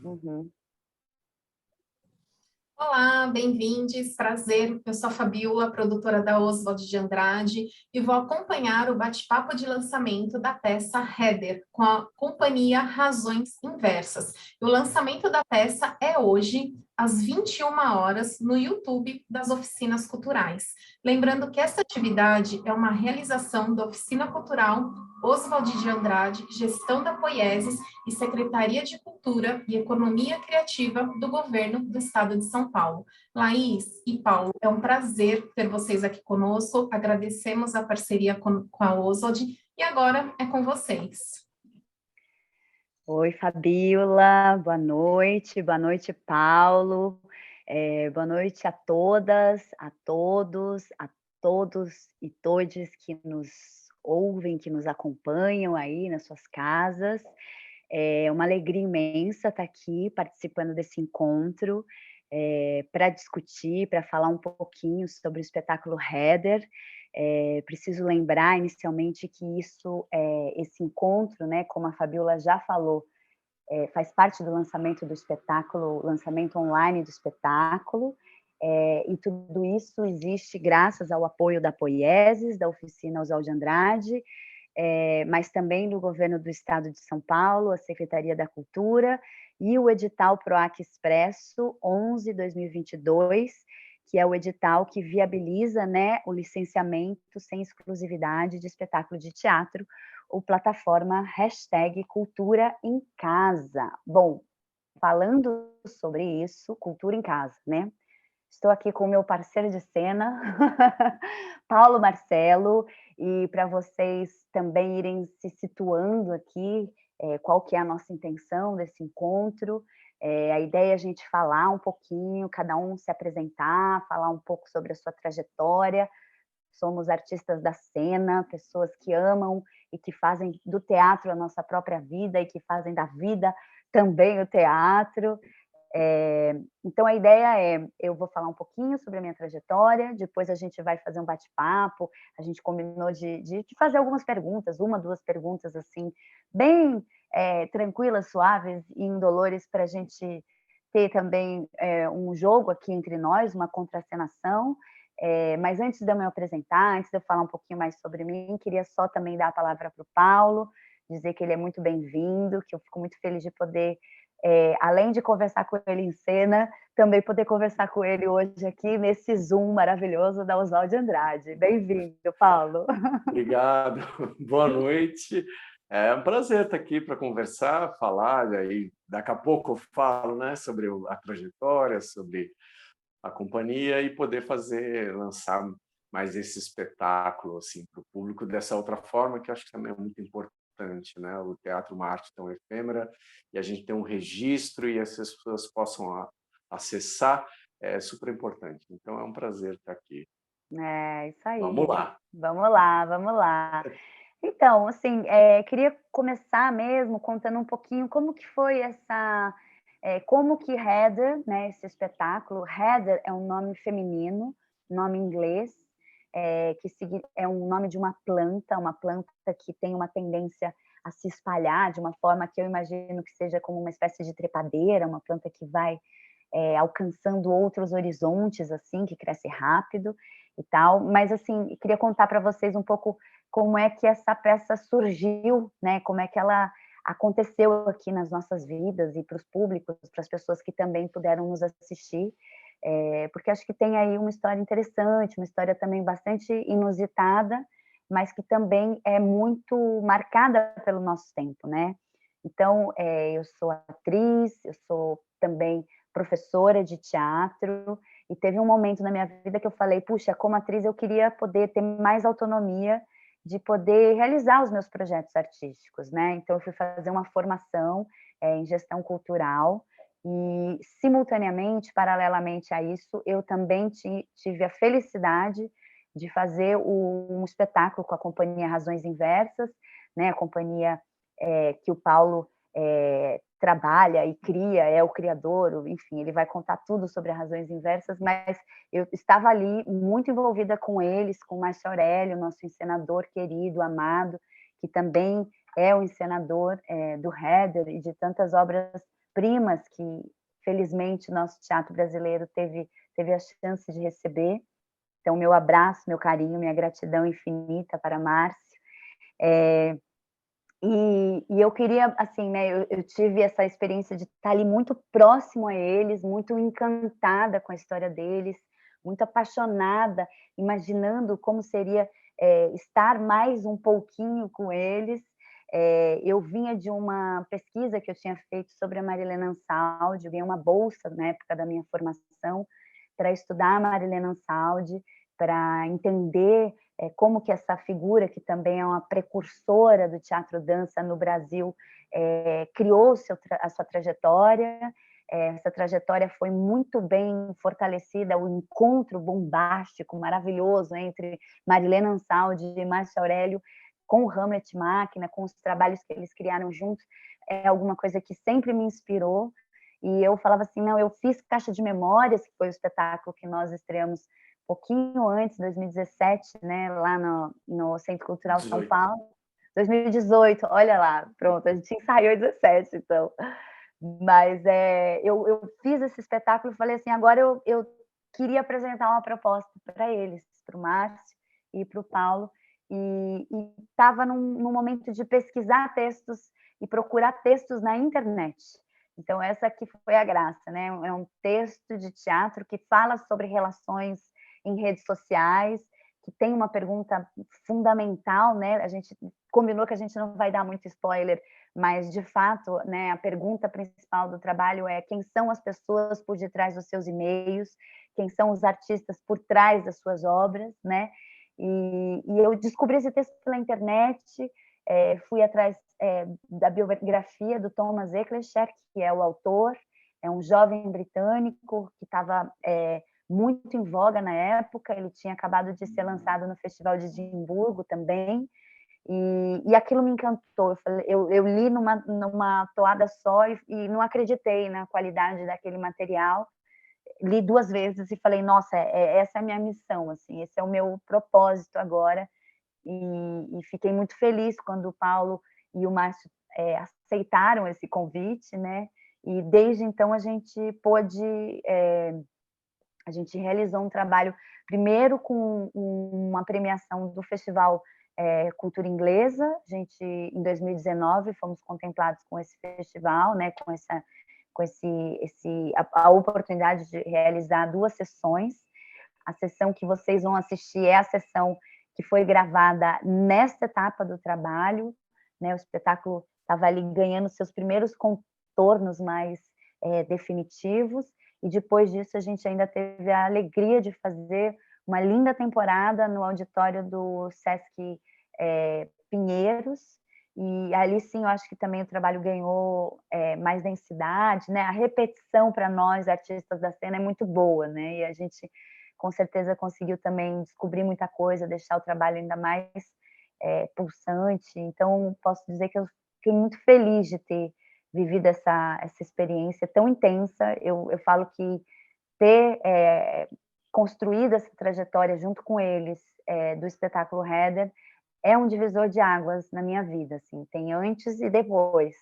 Uhum. Olá, bem-vindos, prazer. Eu sou a Fabiola, produtora da Oswald de Andrade, e vou acompanhar o bate-papo de lançamento da peça Heather, com a companhia Razões Inversas. O lançamento da peça é hoje, às 21 horas, no YouTube das Oficinas Culturais. Lembrando que esta atividade é uma realização da Oficina Cultural Oswald de Andrade, Gestão da Poieses e Secretaria de Cultura e Economia Criativa do Governo do Estado de São Paulo. Laís e Paulo, é um prazer ter vocês aqui conosco. Agradecemos a parceria com a Oswald e agora é com vocês. Oi, Fabiola, boa noite, Paulo, boa noite a todas, a todos e todes que nos ouvem, que nos acompanham aí nas suas casas. É uma alegria imensa estar aqui participando desse encontro, para discutir, para falar um pouquinho sobre o espetáculo Heather. Preciso lembrar inicialmente que esse encontro, né, como a Fabiola já falou, faz parte do lançamento do espetáculo, lançamento online do espetáculo, e tudo isso existe graças ao apoio da Poieses, da Oficina Oswald de Andrade, mas também do Governo do Estado de São Paulo, a Secretaria da Cultura e o edital PROAC Expresso 11/2022, que é o edital que viabiliza, né, o licenciamento sem exclusividade de espetáculo de teatro, ou plataforma #Cultura em Casa. Bom, falando sobre isso, cultura em casa, né? Estou aqui com o meu parceiro de cena, Paulo Marcelo, e para vocês também irem se situando aqui, qual que é a nossa intenção desse encontro. A ideia é a gente falar um pouquinho, cada um se apresentar, falar um pouco sobre a sua trajetória. Somos artistas da cena, pessoas que amam e que fazem do teatro a nossa própria vida e que fazem da vida também o teatro. Então a ideia é, eu vou falar um pouquinho sobre a minha trajetória, depois a gente vai fazer um bate-papo, a gente combinou de fazer algumas perguntas, 1, 2 perguntas, assim, bem tranquilas, suaves e indolores, para a gente ter também um jogo aqui entre nós, uma contracenação. Mas antes de eu me apresentar, antes de eu falar um pouquinho mais sobre mim, queria só também dar a palavra para o Paulo, dizer que ele é muito bem-vindo, que eu fico muito feliz de poder, além de conversar com ele em cena, também poder conversar com ele hoje aqui nesse Zoom maravilhoso da Oswald de Andrade. Bem-vindo, Paulo. Obrigado, boa noite. É um prazer estar aqui para conversar, falar, e aí daqui a pouco eu falo, né, sobre a trajetória, sobre a companhia e poder lançar mais esse espetáculo assim, para o público dessa outra forma, que eu acho que também é muito importante, né? O teatro é uma arte tão efêmera e a gente tem um registro e as pessoas possam acessar, é super importante. Então é um prazer estar aqui. É, isso aí. Vamos lá. Vamos lá, vamos lá. Então, assim, queria começar mesmo contando um pouquinho como que foi como que Heather, né, esse espetáculo, Heather é um nome feminino, nome inglês, é um nome de uma planta que tem uma tendência a se espalhar de uma forma que eu imagino que seja como uma espécie de trepadeira, uma planta que vai alcançando outros horizontes, assim, que cresce rápido e tal. Mas, assim, queria contar para vocês um pouco como é que essa peça surgiu, né? Como é que ela aconteceu aqui nas nossas vidas e para os públicos, para as pessoas que também puderam nos assistir, porque acho que tem aí uma história interessante, uma história também bastante inusitada, mas que também é muito marcada pelo nosso tempo, né? Então, eu sou atriz, eu sou também professora de teatro, e teve um momento na minha vida que eu falei, puxa, como atriz eu queria poder ter mais autonomia de poder realizar os meus projetos artísticos, né? Então eu fui fazer uma formação em gestão cultural e, simultaneamente, paralelamente a isso, eu também tive a felicidade de fazer um espetáculo com a companhia Razões Inversas, né? A companhia que o Paulo trabalha e cria, é o criador, enfim, ele vai contar tudo sobre as Razões Inversas, mas eu estava ali muito envolvida com eles, com o Márcio Aurélio, nosso encenador querido, amado, que também é o encenador do Heather e de tantas obras primas que, felizmente, nosso teatro brasileiro teve a chance de receber. Então, meu abraço, meu carinho, minha gratidão infinita para Márcio. E eu queria, assim, né, eu tive essa experiência de estar ali muito próximo a eles, muito encantada com a história deles, muito apaixonada, imaginando como seria estar mais um pouquinho com eles. Eu vinha de uma pesquisa que eu tinha feito sobre a Marilena Ansaldi, eu ganhei uma bolsa na época da minha formação para estudar a Marilena Ansaldi, para entender como que essa figura, que também é uma precursora do teatro-dança no Brasil, criou a sua trajetória. Essa trajetória foi muito bem fortalecida, o encontro bombástico, maravilhoso entre Marilena Ansaldi e Márcio Aurélio com o Hamlet Máquina, com os trabalhos que eles criaram juntos, é alguma coisa que sempre me inspirou. E eu falava assim, não, eu fiz Caixa de Memórias, que foi o espetáculo que nós estreamos pouquinho antes, 2017, né, lá no Centro Cultural 18. São Paulo. 2018, olha lá, pronto, a gente ensaiou em 17, então. Mas eu fiz esse espetáculo e falei assim, agora eu queria apresentar uma proposta para eles, para o Márcio e para o Paulo, e estava num momento de pesquisar textos e procurar textos na internet. Então, essa aqui foi a graça, né? É um texto de teatro que fala sobre relações em redes sociais, que tem uma pergunta fundamental, né? A gente combinou que a gente não vai dar muito spoiler, mas, de fato, né, a pergunta principal do trabalho é quem são as pessoas por detrás dos seus e-mails, quem são os artistas por trás das suas obras, né? E eu descobri esse texto pela internet, fui atrás da biografia do Thomas Eccleshare, que é o autor, é um jovem britânico que estava muito em voga na época, ele tinha acabado de ser lançado no Festival de Edimburgo também, e aquilo me encantou. Eu li numa toada só e não acreditei na qualidade daquele material. Li 2 vezes e falei, nossa, essa é a minha missão, assim, esse é o meu propósito agora. E fiquei muito feliz quando o Paulo e o Márcio aceitaram esse convite, né? E desde então a gente realizou um trabalho, primeiro com uma premiação do Festival Cultura Inglesa. A gente, em 2019, fomos contemplados com esse festival, né, com a oportunidade de realizar 2 sessões. A sessão que vocês vão assistir é a sessão que foi gravada nesta etapa do trabalho, né? O espetáculo estava ali ganhando seus primeiros contornos mais definitivos, e depois disso a gente ainda teve a alegria de fazer uma linda temporada no auditório do Sesc Pinheiros, e ali sim eu acho que também o trabalho ganhou mais densidade, né? A repetição para nós, artistas da cena, é muito boa, né? E a gente com certeza conseguiu também descobrir muita coisa, deixar o trabalho ainda mais pulsante. Então, posso dizer que eu fiquei muito feliz de ter vivido essa experiência tão intensa. Eu falo que ter construído essa trajetória junto com eles do espetáculo Heather é um divisor de águas na minha vida, assim, tem antes e depois.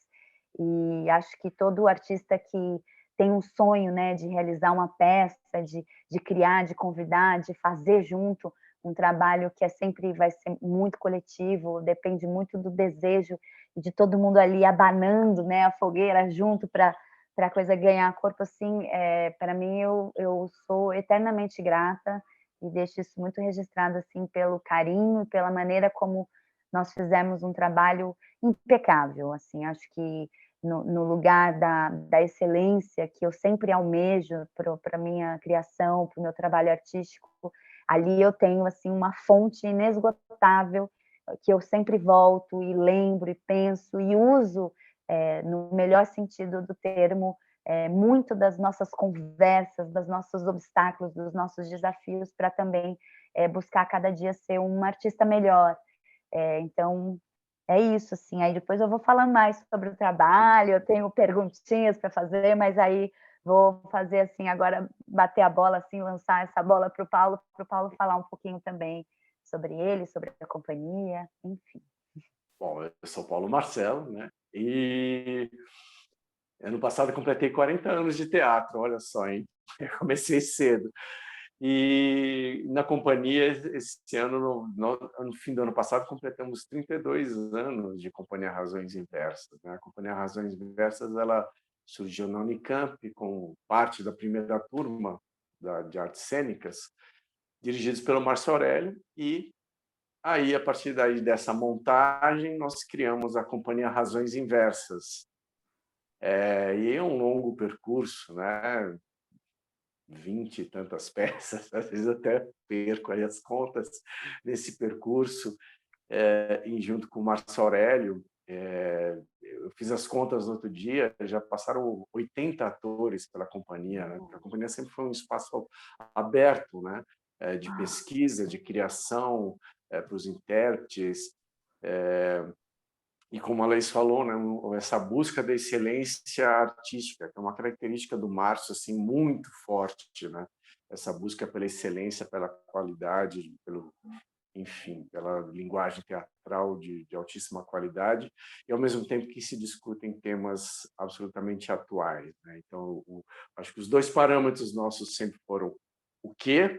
E acho que todo artista que tem um sonho, né, de realizar uma peça, de criar, de convidar, de fazer junto um trabalho que sempre vai ser muito coletivo, depende muito do desejo e de todo mundo ali abanando, né, a fogueira junto para a coisa ganhar corpo, assim, para mim eu sou eternamente grata e deixo isso muito registrado, assim, pelo carinho, pela maneira como nós fizemos um trabalho impecável, assim, acho que no lugar da excelência que eu sempre almejo para a minha criação, para o meu trabalho artístico, ali eu tenho, assim, uma fonte inesgotável que eu sempre volto e lembro e penso e uso, no melhor sentido do termo, muito das nossas conversas, dos nossos obstáculos, dos nossos desafios, para também buscar cada dia ser uma artista melhor. Então, é isso, assim. Aí depois eu vou falando mais sobre o trabalho, eu tenho perguntinhas para fazer, mas aí vou fazer, assim, agora bater a bola, assim, lançar essa bola para o Paulo falar um pouquinho também sobre ele, sobre a companhia, enfim. Bom, eu sou Paulo Marcelo, né? E Ano passado eu completei 40 anos de teatro, olha só, hein? Eu comecei cedo. E na companhia, esse ano, no fim do ano passado, completamos 32 anos de Companhia Razões Inversas, né? A Companhia Razões Inversas, ela surgiu na Unicamp com parte da primeira turma de artes cênicas, dirigidos pelo Márcio Aurélio, e aí, a partir daí dessa montagem, nós criamos a Companhia Razões Inversas. E é um longo percurso, né? 20 e tantas peças, às vezes até perco aí as contas nesse percurso, e junto com o Márcio Aurélio, eu fiz as contas no outro dia, já passaram 80 atores pela companhia, né? A companhia sempre foi um espaço aberto, né? De pesquisa, de criação, para os intérpretes, e como a Laís falou, né, essa busca da excelência artística, que é uma característica do Márcio assim, muito forte, né? Essa busca pela excelência, pela qualidade, enfim, pela linguagem teatral de altíssima qualidade, e ao mesmo tempo que se discutem temas absolutamente atuais, né? Então, acho que os dois parâmetros nossos sempre foram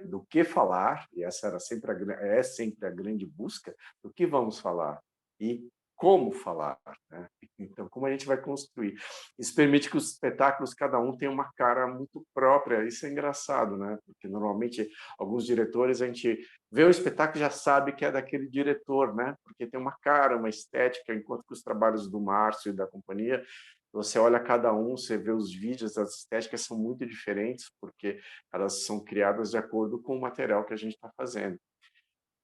do que falar, e essa era é sempre a grande busca, do que vamos falar, e como falar, né? Então, como a gente vai construir? Isso permite que os espetáculos, cada um tenha uma cara muito própria. Isso é engraçado, né? Porque normalmente alguns diretores a gente vê o espetáculo e já sabe que é daquele diretor, né? Porque tem uma cara, uma estética, enquanto que os trabalhos do Márcio e da companhia, você olha cada um, você vê os vídeos, as estéticas são muito diferentes, porque elas são criadas de acordo com o material que a gente está fazendo.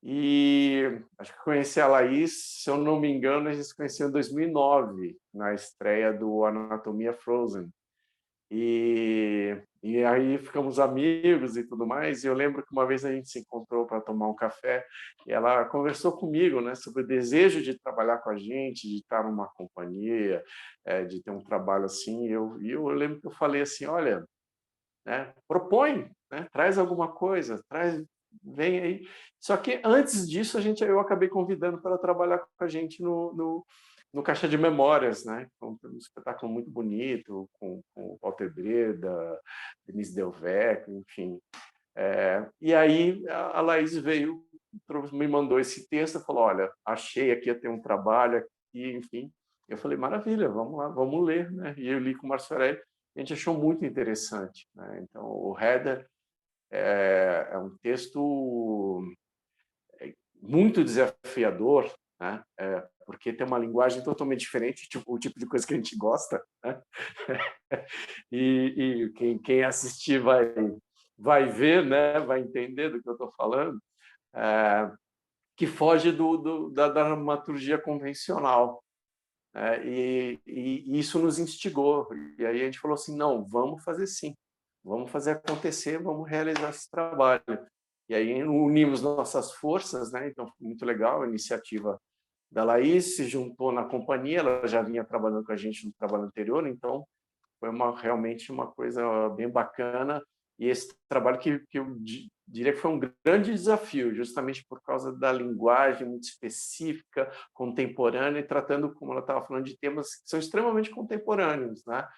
E acho que conheci a Laís, se eu não me engano, a gente se conheceu em 2009, na estreia do Anatomia Frozen. E aí ficamos amigos e tudo mais. E eu lembro que uma vez a gente se encontrou para tomar um café e ela conversou comigo, né, sobre o desejo de trabalhar com a gente, de estar numa companhia, de ter um trabalho assim. E eu lembro que eu falei assim, olha, né, propõe, né, traz alguma coisa, vem aí. Só que antes disso eu acabei convidando para trabalhar com a gente no Caixa de Memórias, né? Um espetáculo muito bonito, com o Walter Breda, Denise Delvecq, enfim. E aí a Laís veio, me mandou esse texto, falou, olha, achei aqui, eu tenho um trabalho aqui, enfim. Eu falei, maravilha, vamos lá, vamos ler, né? E eu li com o Márcio Aurélio, a gente achou muito interessante, né? Então, o Heather é um texto muito desafiador, né? Porque tem uma linguagem totalmente diferente, tipo, o tipo de coisa que a gente gosta, né? E quem assistir vai ver, né? Vai entender do que eu estou falando, que foge da dramaturgia convencional. E isso nos instigou. E aí a gente falou assim, não, vamos fazer sim. Vamos fazer acontecer, vamos realizar esse trabalho. E aí unimos nossas forças, né? Então foi muito legal a iniciativa da Laís, se juntou na companhia, ela já vinha trabalhando com a gente no trabalho anterior, então foi realmente uma coisa bem bacana. E esse trabalho que eu diria que foi um grande desafio, justamente por causa da linguagem muito específica, contemporânea, e tratando, como ela estava falando, de temas que são extremamente contemporâneos, né?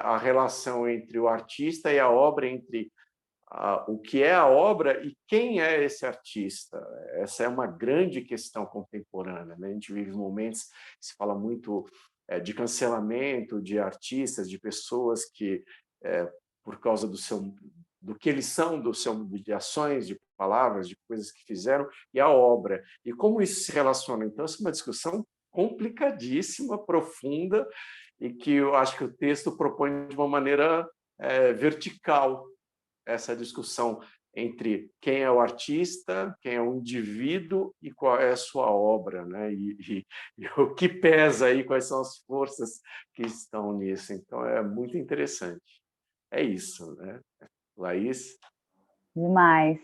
A relação entre o artista e a obra, entre o que é a obra e quem é esse artista. Essa é uma grande questão contemporânea, né? A gente vive momentos que se fala muito de cancelamento de artistas, de pessoas que, por causa do que eles são, de ações, de palavras, de coisas que fizeram, e a obra. E como isso se relaciona? Então, essa é uma discussão complicadíssima, profunda, e que eu acho que o texto propõe de uma maneira vertical essa discussão entre quem é o artista, quem é o indivíduo e qual é a sua obra, né? E o que pesa aí, quais são as forças que estão nisso. Então, é muito interessante. É isso, né? Laís? Demais.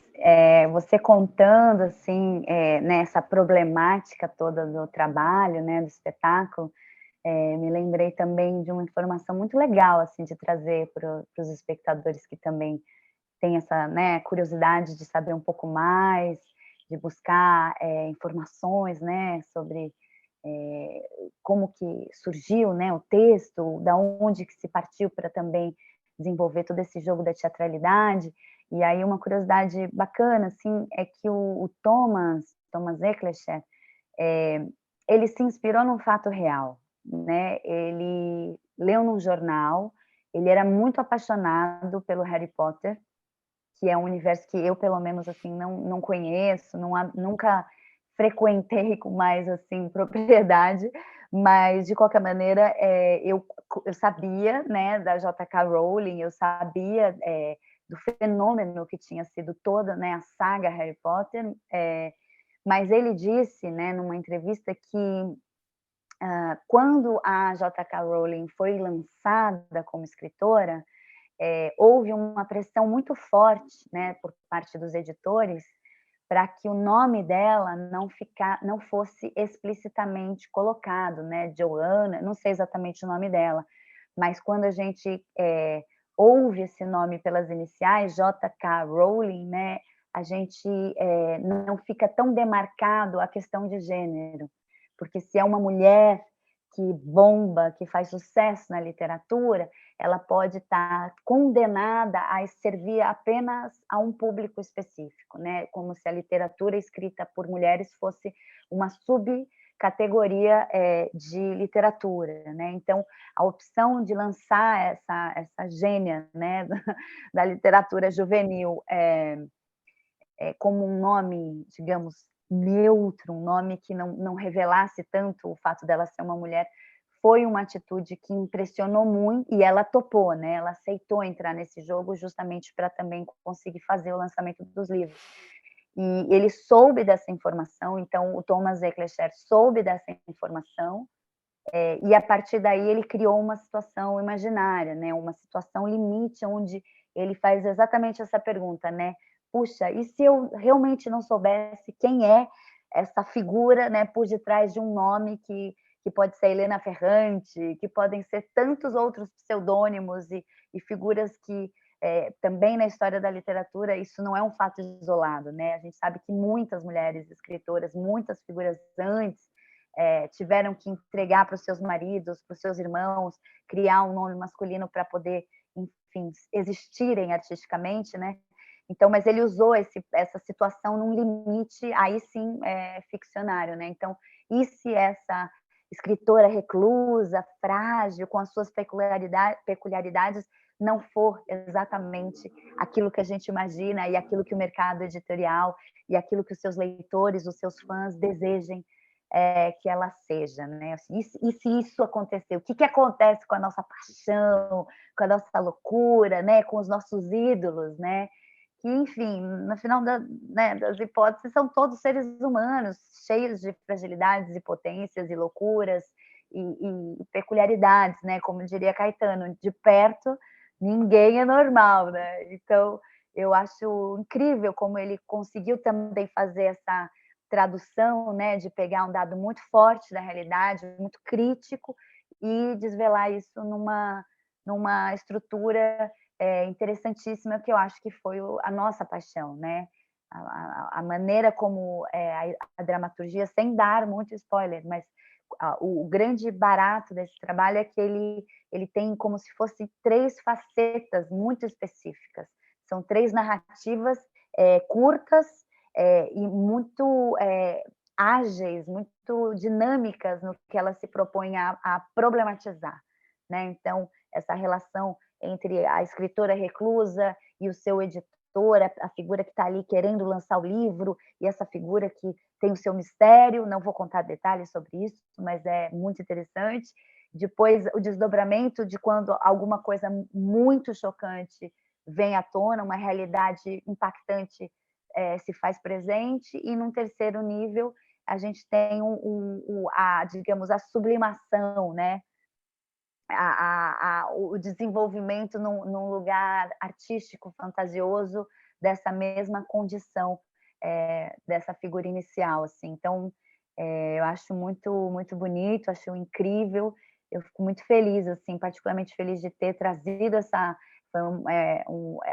Você contando, assim, nessa problemática toda do trabalho, né, do espetáculo, me lembrei também de uma informação muito legal, assim, de trazer para os espectadores que também têm essa, né, curiosidade de saber um pouco mais, de buscar informações, né, sobre como que surgiu, né, o texto, da onde que se partiu para também desenvolver todo esse jogo da teatralidade. E aí uma curiosidade bacana, assim, é que o Thomas Eccleshare, ele se inspirou num fato real, né? Ele leu num jornal, ele era muito apaixonado pelo Harry Potter, que é um universo que eu, pelo menos, assim, não conheço, nunca frequentei com mais, assim, propriedade, mas, de qualquer maneira, eu sabia, né, da J.K. Rowling, eu sabia do fenômeno que tinha sido toda, né, a saga Harry Potter, mas ele disse, né, numa entrevista que quando a J.K. Rowling foi lançada como escritora, houve uma pressão muito forte, né, por parte dos editores, para que o nome dela não fosse explicitamente colocado, né, Joanna, não sei exatamente o nome dela, mas quando a gente ouve esse nome pelas iniciais, J.K. Rowling, né, a gente não fica tão demarcado a questão de gênero, porque se é uma mulher que bomba, que faz sucesso na literatura, ela pode estar condenada a servir apenas a um público específico, né? Como se a literatura escrita por mulheres fosse uma subcategoria de literatura, né? Então, a opção de lançar essa gênia, né, da literatura juvenil como um nome, digamos, neutro, um nome que não revelasse tanto o fato dela ser uma mulher, foi uma atitude que impressionou muito, e ela topou, né? Ela aceitou entrar nesse jogo justamente para também conseguir fazer o lançamento dos livros. E ele soube dessa informação, então o Thomas Eccleshare soube dessa informação, e a partir daí ele criou uma situação imaginária, né? Uma situação limite, onde ele faz exatamente essa pergunta, né? Puxa, e se eu realmente não soubesse quem é essa figura, né, por detrás de um nome que pode ser Helena Ferrante, que podem ser tantos outros pseudônimos e figuras que também na história da literatura isso não é um fato isolado, né? A gente sabe que muitas mulheres escritoras, muitas figuras antes tiveram que entregar para os seus maridos, para os seus irmãos, criar um nome masculino para poder, enfim, existirem artisticamente, né? Então, mas ele usou essa situação num limite, aí sim, ficcionário, né? Então, e se essa escritora reclusa, frágil, com as suas peculiaridades, não for exatamente aquilo que a gente imagina e aquilo que o mercado editorial e aquilo que os seus leitores, os seus fãs desejem que ela seja, né? Assim, e se isso acontecer, o que acontece com a nossa paixão, com a nossa loucura, né? Com os nossos ídolos, né? Que, enfim, no final né, das hipóteses, são todos seres humanos, cheios de fragilidades e potências e loucuras e peculiaridades, né? Como diria Caetano, de perto ninguém é normal, né? Então, eu acho incrível como ele conseguiu também fazer essa tradução, né, de pegar um dado muito forte da realidade, muito crítico, e desvelar isso numa estrutura interessantíssima, que eu acho que foi a nossa paixão, né? A maneira como a dramaturgia, sem dar muito spoiler, mas o grande barato desse trabalho é que ele tem como se fossem 3 facetas muito específicas. São 3 narrativas curtas e muito ágeis, muito dinâmicas no que ela se propõe a problematizar, né? Então, essa relação entre a escritora reclusa e o seu editor, a figura que está ali querendo lançar o livro, e essa figura que tem o seu mistério, não vou contar detalhes sobre isso, mas é muito interessante. Depois, o desdobramento de quando alguma coisa muito chocante vem à tona, uma realidade impactante se faz presente, e num terceiro nível a gente tem digamos, a sublimação, né? O desenvolvimento num lugar artístico, fantasioso, dessa mesma condição dessa figura inicial, assim. Então, eu acho muito, muito bonito, acho incrível, eu fico muito feliz, assim, particularmente feliz de ter trazido essa... Foi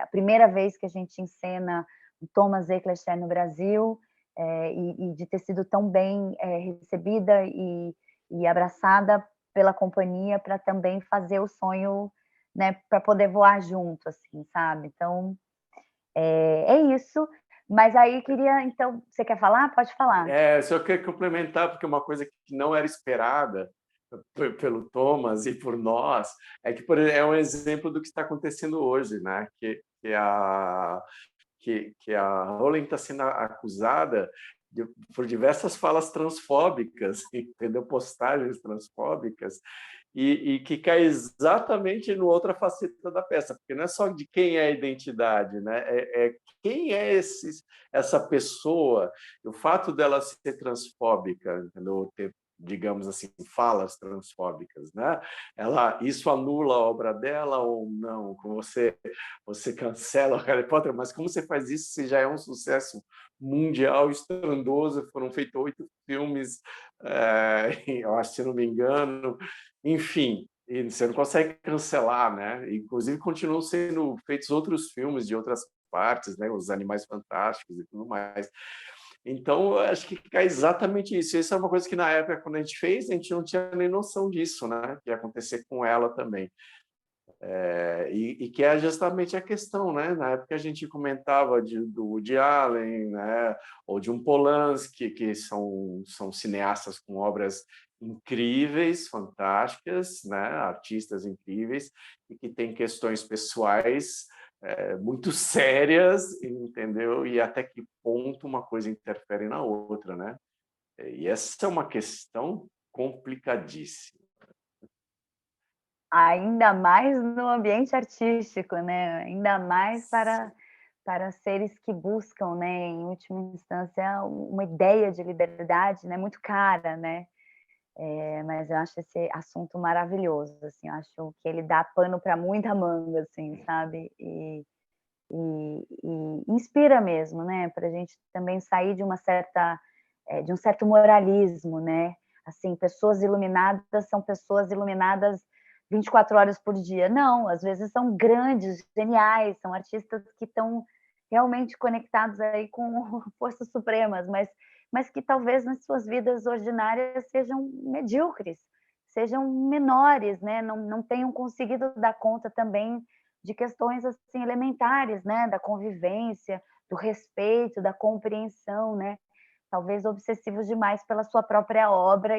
a primeira vez que a gente encena o Thomas Eccleshare no Brasil, e de ter sido tão bem recebida e abraçada pela companhia para também fazer o sonho, né, para poder voar junto, assim, sabe? Então, é isso. Mas aí queria, então, você quer falar? Pode falar. Só queria complementar, porque uma coisa que não era esperada pelo Thomas e por nós é que é um exemplo do que está acontecendo hoje, né? Que a Rowling está sendo acusada por diversas falas transfóbicas, entendeu? Postagens transfóbicas, e que cai exatamente no outra faceta da peça, porque não é só de quem é a identidade, né? Quem é essa pessoa. O fato dela ser transfóbica, entendeu? Ter, digamos assim, falas transfóbicas, né? Isso anula a obra dela ou não? Como você cancela o Harry Potter, mas como você faz isso se já é um sucesso mundial estrondoso? Foram feitos 8 filmes, eu acho, se não me engano. Enfim, e você não consegue cancelar, né? Inclusive, continuam sendo feitos outros filmes de outras partes, né? Os Animais Fantásticos e tudo mais. Então, eu acho que cai exatamente isso. Isso é uma coisa que, na época, quando a gente fez, a gente não tinha nem noção disso, né? Que ia acontecer com ela também. E que é justamente a questão, né? Na época a gente comentava do Woody Allen, né? Ou de um Polanski, que são cineastas com obras incríveis, fantásticas, né? Artistas incríveis, e que têm questões pessoais muito sérias, entendeu? E até que ponto uma coisa interfere na outra, né? E essa é uma questão complicadíssima. Ainda mais no ambiente artístico, né? Ainda mais para seres que buscam, né, em última instância, uma ideia de liberdade, né, muito cara, né? Mas eu acho esse assunto maravilhoso, assim, eu acho que ele dá pano para muita manga, assim, sabe? E inspira mesmo, né? Para a gente também sair de de um certo moralismo, né? Assim, pessoas iluminadas são pessoas iluminadas 24 horas por dia. Não, às vezes são grandes, geniais, são artistas que estão realmente conectados aí com forças supremas, mas que talvez nas suas vidas ordinárias sejam medíocres, sejam menores, né? Não tenham conseguido dar conta também de questões assim elementares, né, da convivência, do respeito, da compreensão, né, talvez obsessivos demais pela sua própria obra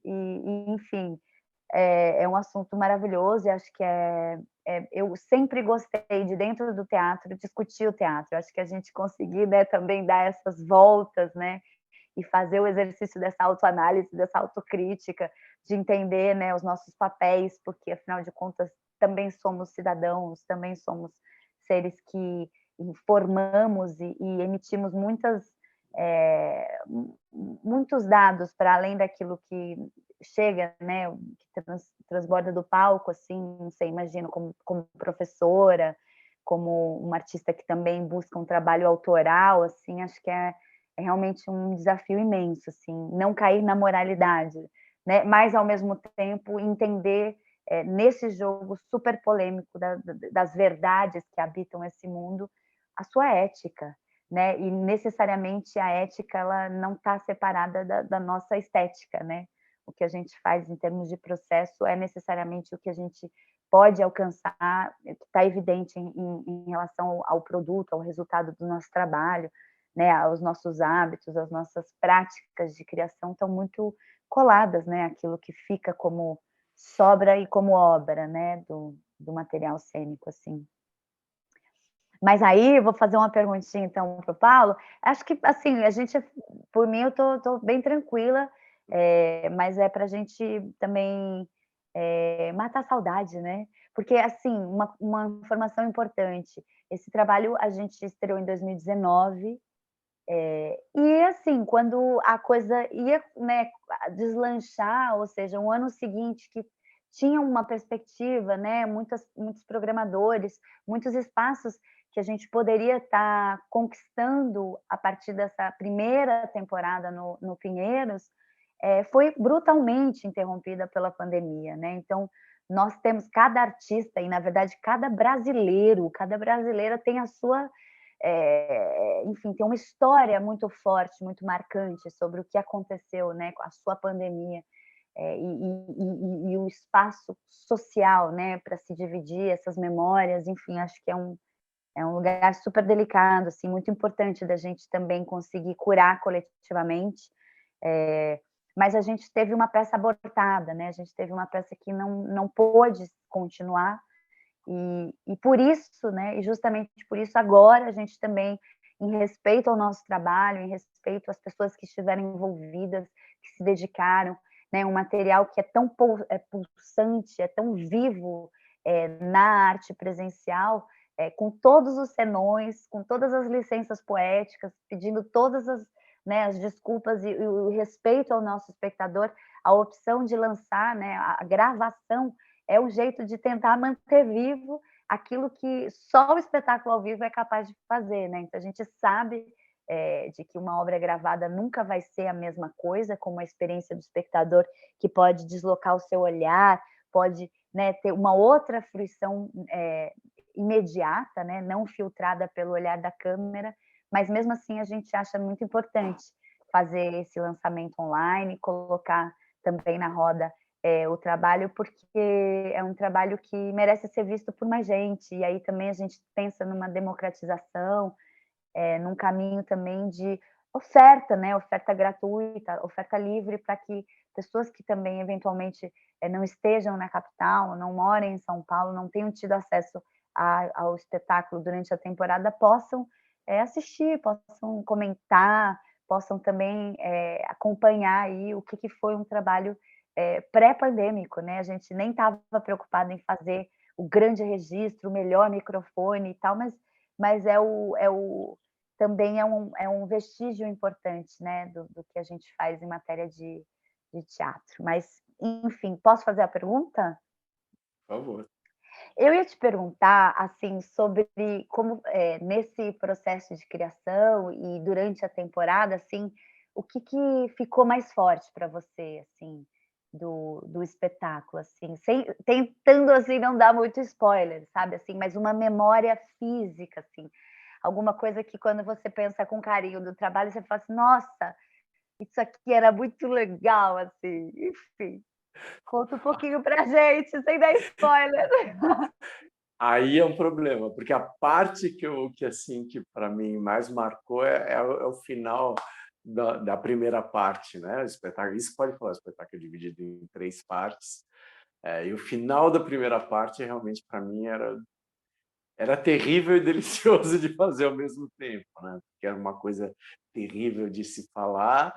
enfim, é um assunto maravilhoso e acho que eu sempre gostei de dentro do teatro discutir o teatro. Acho que a gente conseguir, né, também dar essas voltas, né, e fazer o exercício dessa autoanálise, dessa autocrítica, de entender, né, os nossos papéis, porque afinal de contas também somos cidadãos, também somos seres que informamos e emitimos muitos dados para além daquilo que chega, né, que transborda do palco, assim, não sei, imagino, como professora, como uma artista que também busca um trabalho autoral, assim, acho que é realmente um desafio imenso, assim, não cair na moralidade, né, mas ao mesmo tempo entender nesse jogo super polêmico das verdades que habitam esse mundo, a sua ética, né? E necessariamente a ética ela não está separada da nossa estética, né? O que a gente faz em termos de processo é necessariamente o que a gente pode alcançar, que está evidente em relação ao produto, ao resultado do nosso trabalho, né? Aos nossos hábitos, as nossas práticas de criação estão muito coladas, né? Aquilo que fica como sobra e como obra, né? Do material cênico, assim. Mas aí, vou fazer uma perguntinha, então, para o Paulo. Acho que, assim, por mim, eu estou bem tranquila, mas é para a gente também matar a saudade, né? Porque, assim, uma informação importante, esse trabalho a gente estreou em 2019, e, assim, quando a coisa ia, né, deslanchar, ou seja, um ano seguinte que tinha uma perspectiva, né, muitos programadores, muitos espaços que a gente poderia estar conquistando a partir dessa primeira temporada no Pinheiros, foi brutalmente interrompida pela pandemia, né? Então, nós temos cada artista e, na verdade, cada brasileira tem a sua enfim, tem uma história muito forte, muito marcante sobre o que aconteceu, né, com a sua pandemia, e o espaço social, né, para se dividir essas memórias, enfim, acho que é um lugar super delicado, assim, muito importante da gente também conseguir curar coletivamente, mas a gente teve uma peça abortada, né, a gente teve uma peça que não pôde continuar, e por isso, né, e justamente por isso agora a gente também, em respeito ao nosso trabalho, em respeito às pessoas que estiveram envolvidas, que se dedicaram, né, um material que é tão pulsante, é tão vivo, na arte presencial, com todos os senões, com todas as licenças poéticas, pedindo todas as, né, as desculpas e o respeito ao nosso espectador, a opção de lançar, né, a gravação é um jeito de tentar manter vivo aquilo que só o espetáculo ao vivo é capaz de fazer, né? Então a gente sabe de que uma obra gravada nunca vai ser a mesma coisa, como a experiência do espectador, que pode deslocar o seu olhar, pode, né, ter uma outra fruição imediata, né, não filtrada pelo olhar da câmera, mas mesmo assim a gente acha muito importante fazer esse lançamento online, colocar também na roda o trabalho, porque é um trabalho que merece ser visto por mais gente, e aí também a gente pensa numa democratização, num caminho também de oferta, né, oferta gratuita, oferta livre, para que pessoas que também eventualmente não estejam na capital, não morem em São Paulo, não tenham tido acesso ao espetáculo durante a temporada, possam assistir, possam comentar, possam também acompanhar aí o que foi um trabalho pré-pandêmico, né? A gente nem estava preocupado em fazer o grande registro, o melhor microfone e tal, mas também é um vestígio importante, né, do que a gente faz em matéria de teatro. Mas, enfim, posso fazer a pergunta? Por favor. Eu ia te perguntar, assim, sobre como, nesse processo de criação e durante a temporada, assim, o que ficou mais forte para você, assim, do espetáculo, assim, tentando, assim, não dar muito spoiler, sabe, assim, mas uma memória física, assim, alguma coisa que quando você pensa com carinho do trabalho, você fala assim: "Nossa, isso aqui era muito legal", assim, enfim. Conta um pouquinho pra gente, sem dar spoiler. Aí é um problema, porque a parte que assim, que para mim mais marcou é o final da primeira parte, né? O espetáculo, isso pode falar, o espetáculo é dividido em 3 partes, e o final da primeira parte realmente para mim era terrível e delicioso de fazer ao mesmo tempo, né? Porque era uma coisa terrível de se falar,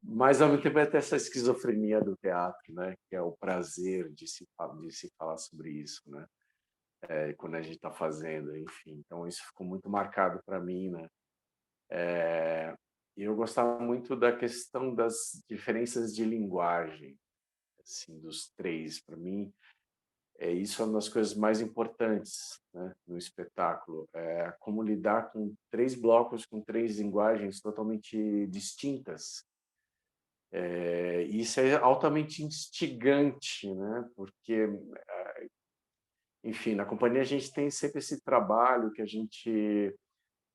mas ao mesmo tempo até essa esquizofrenia do teatro, né? Que é o prazer de se falar sobre isso, né? Quando a gente está fazendo, enfim. Então isso ficou muito marcado para mim, né? E eu gostava muito da questão das diferenças de linguagem, assim, dos três. Para mim, isso é uma das coisas mais importantes, né, no espetáculo. É como lidar com 3 blocos, com 3 linguagens totalmente distintas. E isso é altamente instigante, né? Porque, enfim, na companhia a gente tem sempre esse trabalho que a gente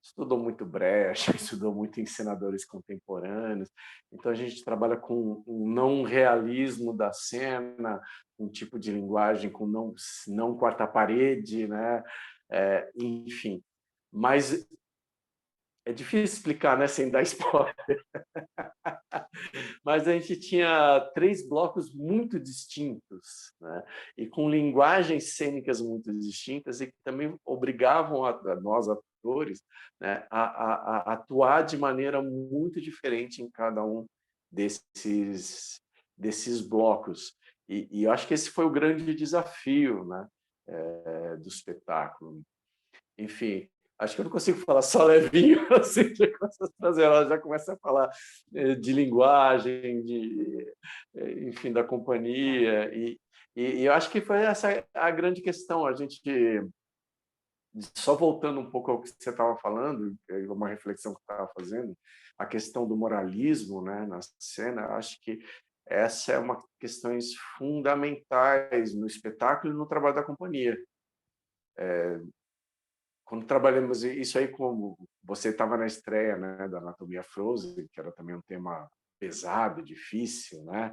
estudou muito Brecht, estudou muito encenadores contemporâneos, então a gente trabalha com um não realismo da cena, um tipo de linguagem com não quarta parede, né? Enfim, mas é difícil explicar, né, sem dar spoiler. Mas a gente tinha 3 blocos muito distintos, né? E com linguagens cênicas muito distintas e que também obrigavam a nós, atores, né, a atuar de maneira muito diferente em cada um desses blocos. E eu acho que esse foi o grande desafio, né, do espetáculo. Enfim, acho que eu não consigo falar só levinho, assim, já começa a trazer, ela já começa a falar de linguagem, enfim, da companhia, e eu acho que foi essa a grande questão, a gente, só voltando um pouco ao que você estava falando, uma reflexão que eu estava fazendo, a questão do moralismo, né, na cena, eu acho que essa é uma questões fundamentais no espetáculo e no trabalho da companhia. quando trabalhamos isso aí, como você estava na estreia, né, da Anatomia Frozen, que era também um tema pesado, difícil, né?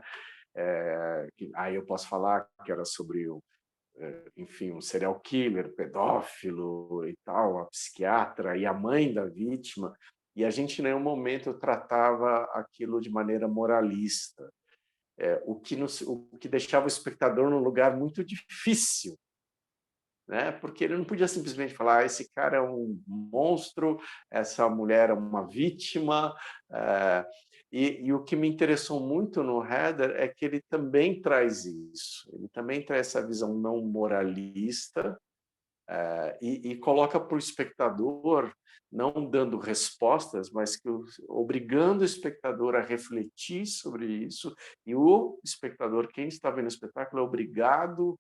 Aí eu posso falar que era sobre enfim, um serial killer, pedófilo e tal, a psiquiatra e a mãe da vítima, e a gente em nenhum momento tratava aquilo de maneira moralista, o que deixava o espectador num lugar muito difícil, né? Porque ele não podia simplesmente falar: esse cara é um monstro, essa mulher é uma vítima. eh, e o que me interessou muito no Heather é que ele também traz isso, ele também traz essa visão não moralista, e coloca para o espectador, não dando respostas, mas obrigando o espectador a refletir sobre isso, e o espectador, quem está vendo o espetáculo, é obrigado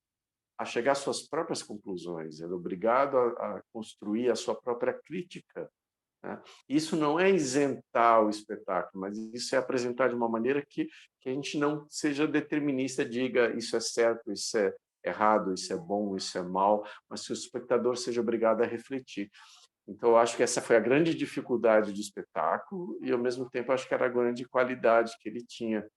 a chegar às suas próprias conclusões, ele é obrigado a construir a sua própria crítica, né? Isso não é isentar o espetáculo, mas isso é apresentar de uma maneira que a gente não seja determinista, diga isso é certo, isso é errado, isso é bom, isso é mal, mas que o espectador seja obrigado a refletir. Então, eu acho que essa foi a grande dificuldade do espetáculo e, ao mesmo tempo, acho que era a grande qualidade que ele tinha,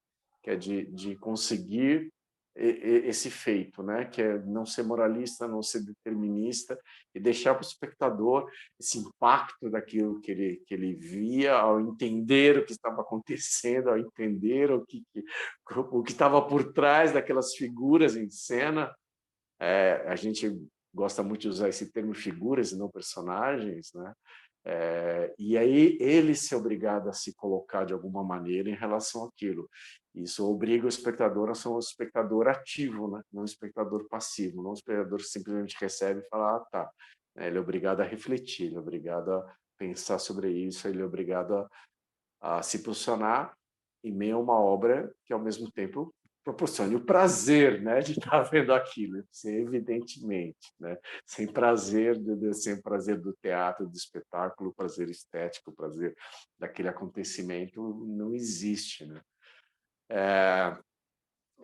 que é de conseguir esse feito, né? Que é não ser moralista, não ser determinista e deixar para o espectador esse impacto daquilo que ele via ao entender o que estava acontecendo, ao entender o que estava por trás daquelas figuras em cena. A gente gosta muito de usar esse termo figuras e não personagens, né? E aí ele ser obrigado a se colocar de alguma maneira em relação àquilo. Isso obriga o espectador a ser um espectador ativo, né? Não um espectador passivo, não um espectador que simplesmente recebe e fala, ah, tá. Ele é obrigado a refletir, ele é obrigado a pensar sobre isso, ele é obrigado a se posicionar em meio a uma obra que, ao mesmo tempo, proporcione o prazer, né, de estar vendo aquilo, evidentemente, né? Sem prazer, sem prazer do teatro, do espetáculo, o prazer estético, o prazer daquele acontecimento não existe, né?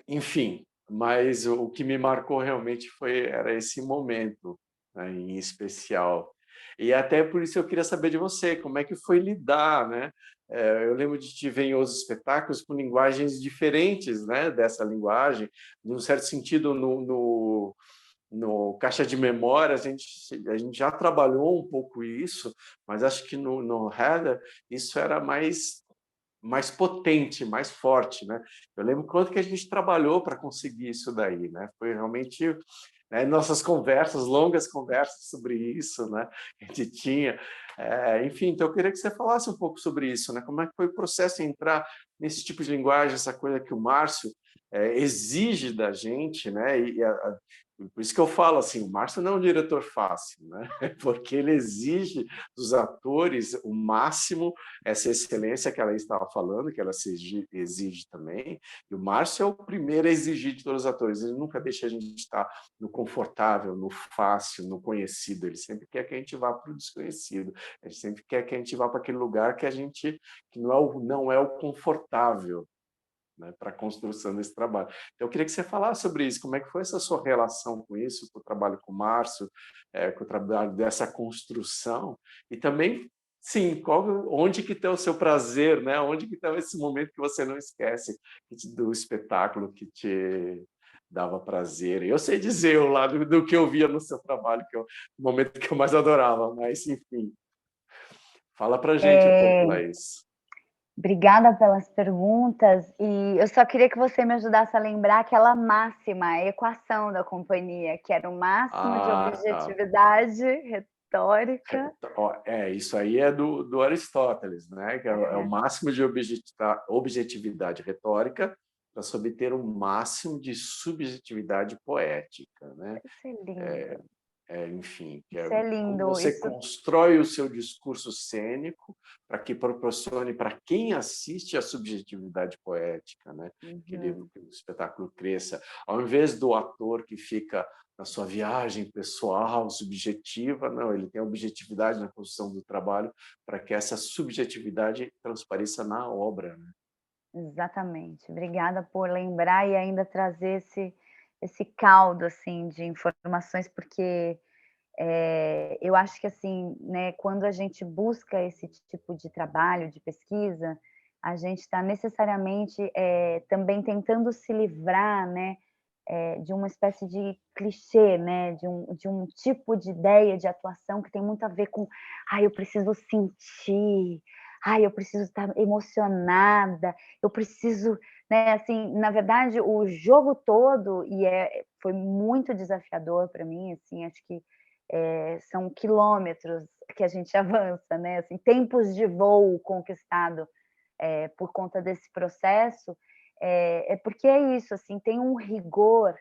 Enfim, mas o que me marcou realmente era esse momento, né, em especial. E até por isso eu queria saber de você, como é que foi lidar, né? Eu lembro de te ver em outros espetáculos com linguagens diferentes, né, dessa linguagem, num certo sentido, no Caixa de Memória, a gente já trabalhou um pouco isso, mas acho que no Heather isso era mais potente, mais forte, né? Eu lembro quanto que a gente trabalhou para conseguir isso daí, né? Foi realmente, né, nossas conversas, longas conversas sobre isso, né? Que a gente tinha. Enfim, então eu queria que você falasse um pouco sobre isso, né? Como é que foi o processo de entrar nesse tipo de linguagem, essa coisa que o Márcio exige da gente, né? Por isso que eu falo assim, o Márcio não é um diretor fácil, né? Porque ele exige dos atores o máximo, essa excelência que ela estava falando, que ela se exige também, e o Márcio é o primeiro a exigir de todos os atores, ele nunca deixa a gente estar no confortável, no fácil, no conhecido, ele sempre quer que a gente vá para o desconhecido, ele sempre quer que a gente vá para aquele lugar que não é o confortável, né, para a construção desse trabalho. Então, eu queria que você falasse sobre isso, como é que foi essa sua relação com isso, com o trabalho com o Márcio, com o trabalho dessa construção, e também, sim, onde que está o seu prazer, né? Onde que está esse momento que você não esquece do espetáculo que te dava prazer. Eu sei dizer o lado do que eu via no seu trabalho, que é o momento que eu mais adorava, mas, enfim, fala para a gente um pouco, Laís. Obrigada pelas perguntas, e eu só queria que você me ajudasse a lembrar aquela máxima, a equação da companhia, que era o máximo de Ah, tá. objetividade retórica. Isso aí é do Aristóteles, né? Que é o máximo de objetividade retórica para se obter o máximo de subjetividade poética, né? Isso é lindo, Enfim, que é isso é como lindo, você isso. constrói o seu discurso cênico para que proporcione para quem assiste a subjetividade poética, né? Uhum. Que o espetáculo cresça, ao invés do ator que fica na sua viagem pessoal, subjetiva, não, ele tem a objetividade na construção do trabalho para que essa subjetividade transpareça na obra, né? Exatamente. Obrigada por lembrar e ainda trazer esse caldo, assim, de informações, porque Eu acho que, assim, né, quando a gente busca esse tipo de trabalho, de pesquisa, a gente está necessariamente também tentando se livrar, né, de uma espécie de clichê, né, de um tipo de ideia de atuação que tem muito a ver com, eu preciso sentir, eu preciso estar emocionada, eu preciso, né, assim, na verdade, o jogo todo, foi muito desafiador para mim, assim, acho que são quilômetros que a gente avança, né, assim, tempos de voo conquistado por conta desse processo, porque é isso, assim, tem um rigor,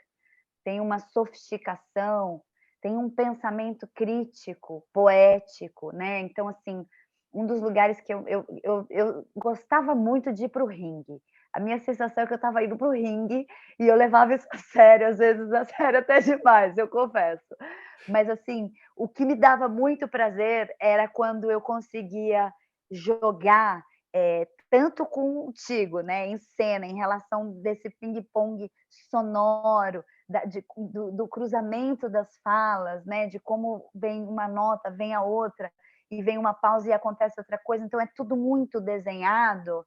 tem uma sofisticação, tem um pensamento crítico, poético, né? Então, assim, um dos lugares que eu gostava muito de ir para o ringue. A minha sensação é que eu estava indo para o ringue e eu levava isso a sério, às vezes a sério até demais, eu confesso. Mas, assim, o que me dava muito prazer era quando eu conseguia jogar tanto contigo, né, em cena, em relação desse ping-pong sonoro, do cruzamento das falas, né, de como vem uma nota, vem a outra, e vem uma pausa e acontece outra coisa, então é tudo muito desenhado,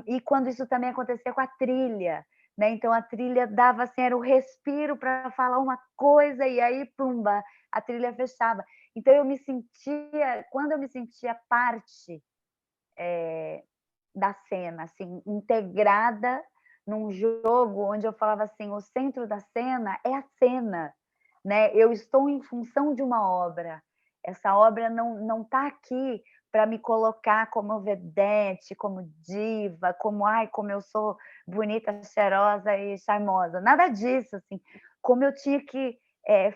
e quando isso também acontecia com a trilha, né, então a trilha dava assim, era o respiro para falar uma coisa e aí, pumba, a trilha fechava. Então quando eu me sentia parte da cena, assim, integrada num jogo onde eu falava assim, o centro da cena é a cena, né? Eu estou em função de uma obra. Essa obra não está aqui para me colocar como vedete, como diva, como eu sou bonita, cheirosa e charmosa. Nada disso, assim. Como eu tinha que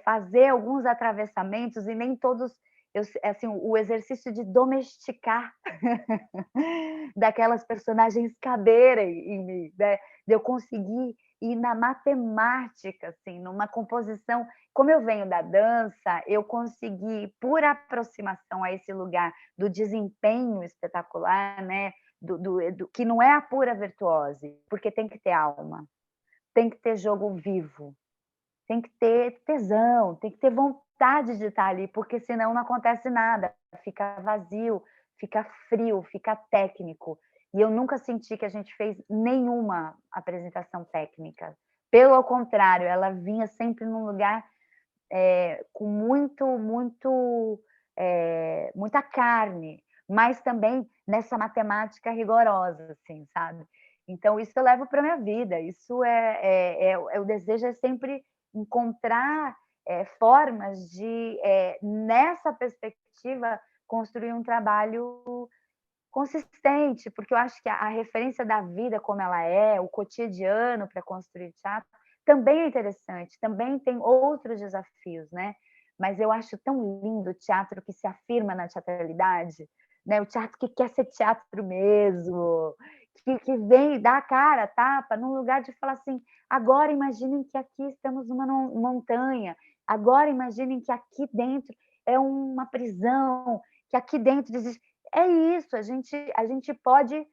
fazer alguns atravessamentos e nem todos assim, o exercício de domesticar daquelas personagens caberem em mim, né? De eu conseguir ir na matemática, assim, numa composição. Como eu venho da dança, eu consegui, por aproximação a esse lugar do desempenho espetacular, né? Que não é a pura virtuose, porque tem que ter alma, tem que ter jogo vivo, tem que ter tesão, tem que ter vontade de estar ali, porque senão não acontece nada, fica vazio, fica frio, fica técnico. E eu nunca senti que a gente fez nenhuma apresentação técnica. Pelo contrário, ela vinha sempre num lugar com muita carne, mas também nessa matemática rigorosa, assim, sabe? Então, isso eu levo para a minha vida. Isso o desejo é sempre encontrar formas de, nessa perspectiva, construir um trabalho consistente, porque eu acho que a referência da vida como ela é, o cotidiano para construir teatro, também é interessante, também tem outros desafios, né? Mas eu acho tão lindo o teatro que se afirma na teatralidade, né? O teatro que quer ser teatro mesmo, que vem e dá a cara, a tapa, num lugar de falar assim, agora imaginem que aqui estamos numa montanha, agora imaginem que aqui dentro é uma prisão, que aqui dentro existe... É isso, a gente pode,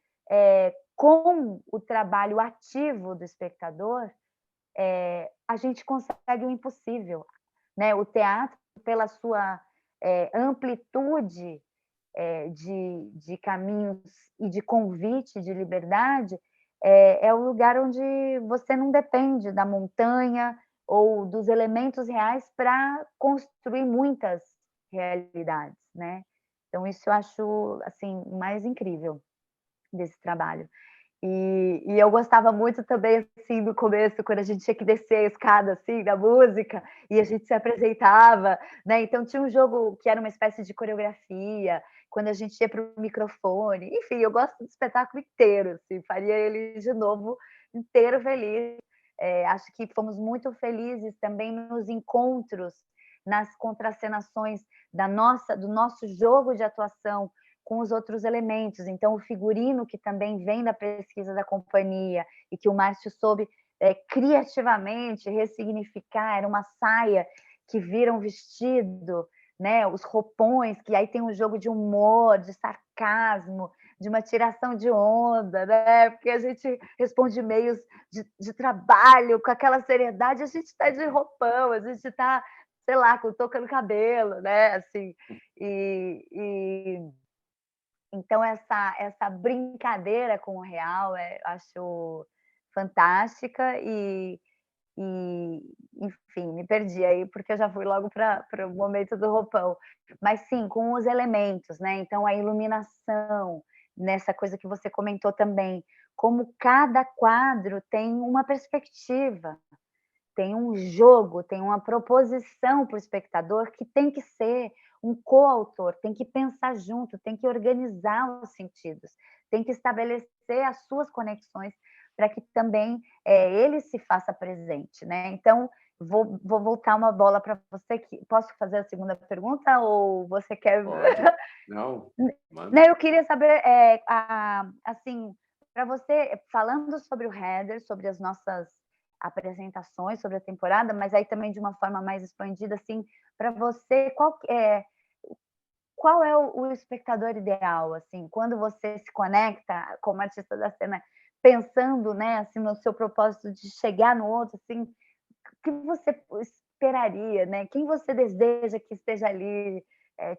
com o trabalho ativo do espectador, a gente consegue o impossível, né? O teatro, pela sua amplitude de caminhos e de convite, de liberdade, é o lugar onde você não depende da montanha ou dos elementos reais para construir muitas realidades, né? Então, isso eu acho, assim, mais incrível desse trabalho. E eu gostava muito também, assim, no começo, quando a gente tinha que descer a escada, assim, da música, e a gente se apresentava, né? Então, tinha um jogo que era uma espécie de coreografia, quando a gente ia para o microfone. Enfim, eu gosto do espetáculo inteiro, assim, faria ele de novo, inteiro feliz. Acho que fomos muito felizes também nos encontros, nas contracenações do nosso jogo de atuação com os outros elementos. Então, o figurino, que também vem da pesquisa da companhia e que o Márcio soube criativamente ressignificar, era uma saia que vira um vestido, né? Os roupões, que aí tem um jogo de humor, de sarcasmo, de uma tiração de onda, né? Porque a gente responde e-mails de trabalho com aquela seriedade, a gente está de roupão, a gente está sei lá, com touca no cabelo, né? Assim, e então essa brincadeira com o real acho fantástica enfim, me perdi aí, porque eu já fui logo para o momento do roupão. Mas sim, com os elementos, né? Então, a iluminação, nessa coisa que você comentou também, como cada quadro tem uma perspectiva, tem um jogo, tem uma proposição para o espectador que tem que ser um coautor, tem que pensar junto, tem que organizar os sentidos, tem que estabelecer as suas conexões para que também ele se faça presente, né? Então, vou voltar uma bola para você. Posso fazer a segunda pergunta ou você quer? Pode. Não, manda. Não, eu queria saber, assim, para você, falando sobre o header, sobre as nossas apresentações, sobre a temporada, mas aí também de uma forma mais expandida, assim, para você, qual é o espectador ideal, assim, quando você se conecta como artista da cena, pensando, né, assim, no seu propósito de chegar no outro, assim, o que você esperaria, né? Quem você deseja que esteja ali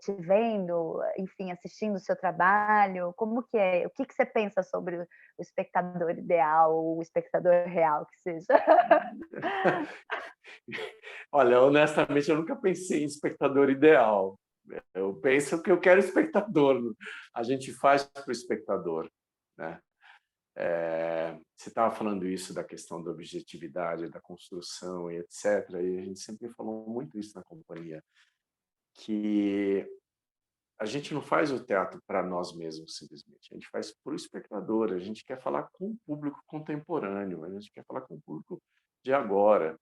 te vendo, enfim, assistindo o seu trabalho? Como que é? O que você pensa sobre o espectador ideal, o espectador real que seja? Olha, honestamente, eu nunca pensei em espectador ideal. Eu penso que eu quero espectador. A gente faz para o espectador, né? Você estava falando isso da questão da objetividade, da construção e etc. E a gente sempre falou muito isso na companhia, que a gente não faz o teatro para nós mesmos, simplesmente. A gente faz para o espectador. A gente quer falar com o público contemporâneo, a gente quer falar com o público de agora,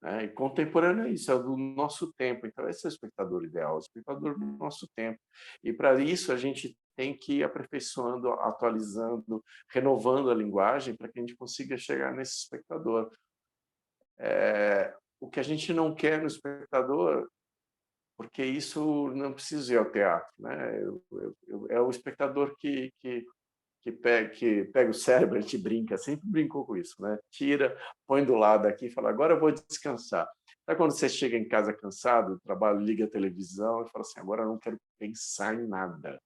né? E contemporâneo é isso, é do nosso tempo. Então, esse é o espectador ideal, o espectador do nosso tempo. E, para isso, a gente tem que ir aperfeiçoando, atualizando, renovando a linguagem para que a gente consiga chegar nesse espectador. O que a gente não quer no espectador, porque isso não precisa ir ao teatro, né? É o espectador que pega o cérebro, a gente brinca, sempre brincou com isso, né? Tira, põe do lado aqui e fala, agora eu vou descansar. Sabe quando você chega em casa cansado, do trabalho, liga a televisão e fala assim, agora eu não quero pensar em nada.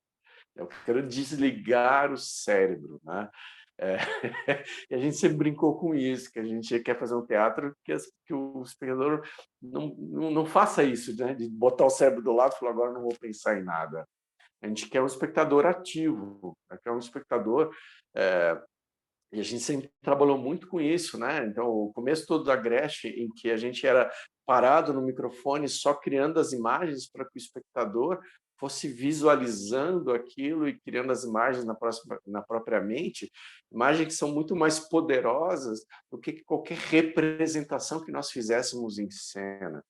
Eu quero desligar o cérebro, né? É, e a gente sempre brincou com isso, que a gente quer fazer um teatro que o espectador não faça isso, né? De botar o cérebro do lado e falar, agora eu não vou pensar em nada. A gente quer um espectador ativo, né? Quer um espectador... E a gente sempre trabalhou muito com isso, né? Então, o começo todo da Greche, em que a gente era parado no microfone só criando as imagens para que o espectador fosse visualizando aquilo e criando as imagens na própria mente, imagens que são muito mais poderosas do que qualquer representação que nós fizéssemos em cena.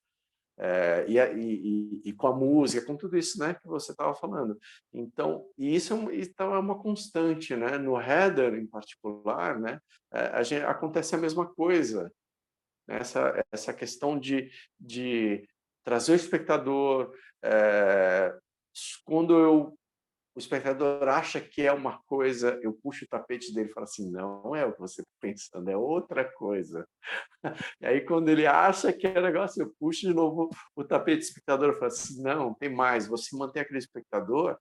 E com a música, com tudo isso, né, que você estava falando. Então, então é uma constante, né? No header, em particular, né, acontece a mesma coisa, né? Essa questão de trazer o espectador. Quando o espectador acha que é uma coisa, eu puxo o tapete dele e falo assim, não é o que você está pensando, é outra coisa. E aí, quando ele acha que é negócio, eu puxo de novo o tapete do espectador e falo assim, não, tem mais. Você mantém aquele espectador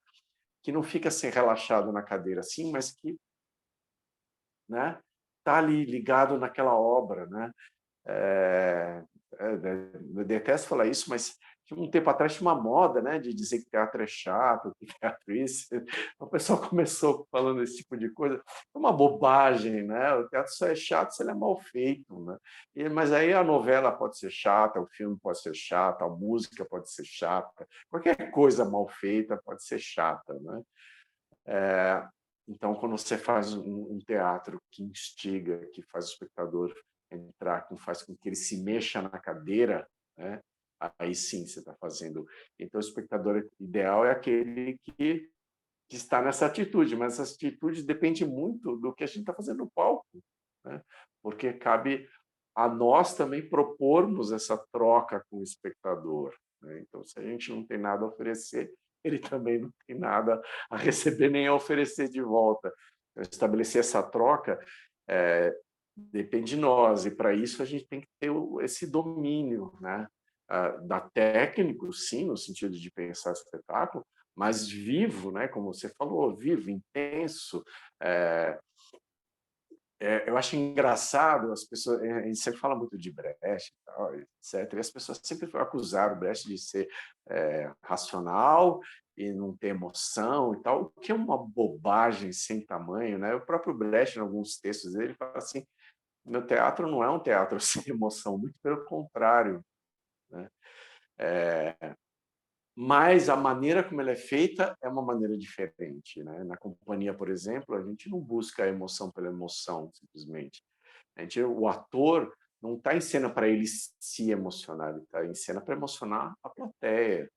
que não fica assim relaxado na cadeira assim, mas que, né, tá ali ligado naquela obra, né? Eu detesto falar isso, mas um tempo atrás tinha uma moda, né, de dizer que teatro é chato, que teatro é isso. O pessoal começou falando esse tipo de coisa. É uma bobagem, né? O teatro só é chato se ele é mal feito, né? Mas aí a novela pode ser chata, o filme pode ser chato, a música pode ser chata, qualquer coisa mal feita pode ser chata, né? Então, quando você faz um teatro que instiga, que faz o espectador entrar, que faz com que ele se mexa na cadeira, né? Aí sim você está fazendo. Então, o espectador ideal é aquele que está nessa atitude, mas essa atitude depende muito do que a gente está fazendo no palco, né? Porque cabe a nós também propormos essa troca com o espectador, né? Então, se a gente não tem nada a oferecer, ele também não tem nada a receber nem a oferecer de volta. Então, estabelecer essa troca depende de nós, e para isso a gente tem que ter esse domínio, né? da técnico, sim, no sentido de pensar espetáculo, mas vivo, né? Como você falou, vivo, intenso. Eu acho engraçado, as pessoas, a gente sempre fala muito de Brecht e tal, etc. E as pessoas sempre acusaram o Brecht de ser racional e não ter emoção e tal, o que é uma bobagem sem tamanho, né? O próprio Brecht, em alguns textos dele, fala assim: meu teatro não é um teatro sem emoção, muito pelo contrário, né? Mas a maneira como ele é feita é uma maneira diferente, né? Na companhia, por exemplo, a gente não busca a emoção pela emoção, simplesmente. O ator não está em cena para ele se emocionar, ele está em cena para emocionar a plateia.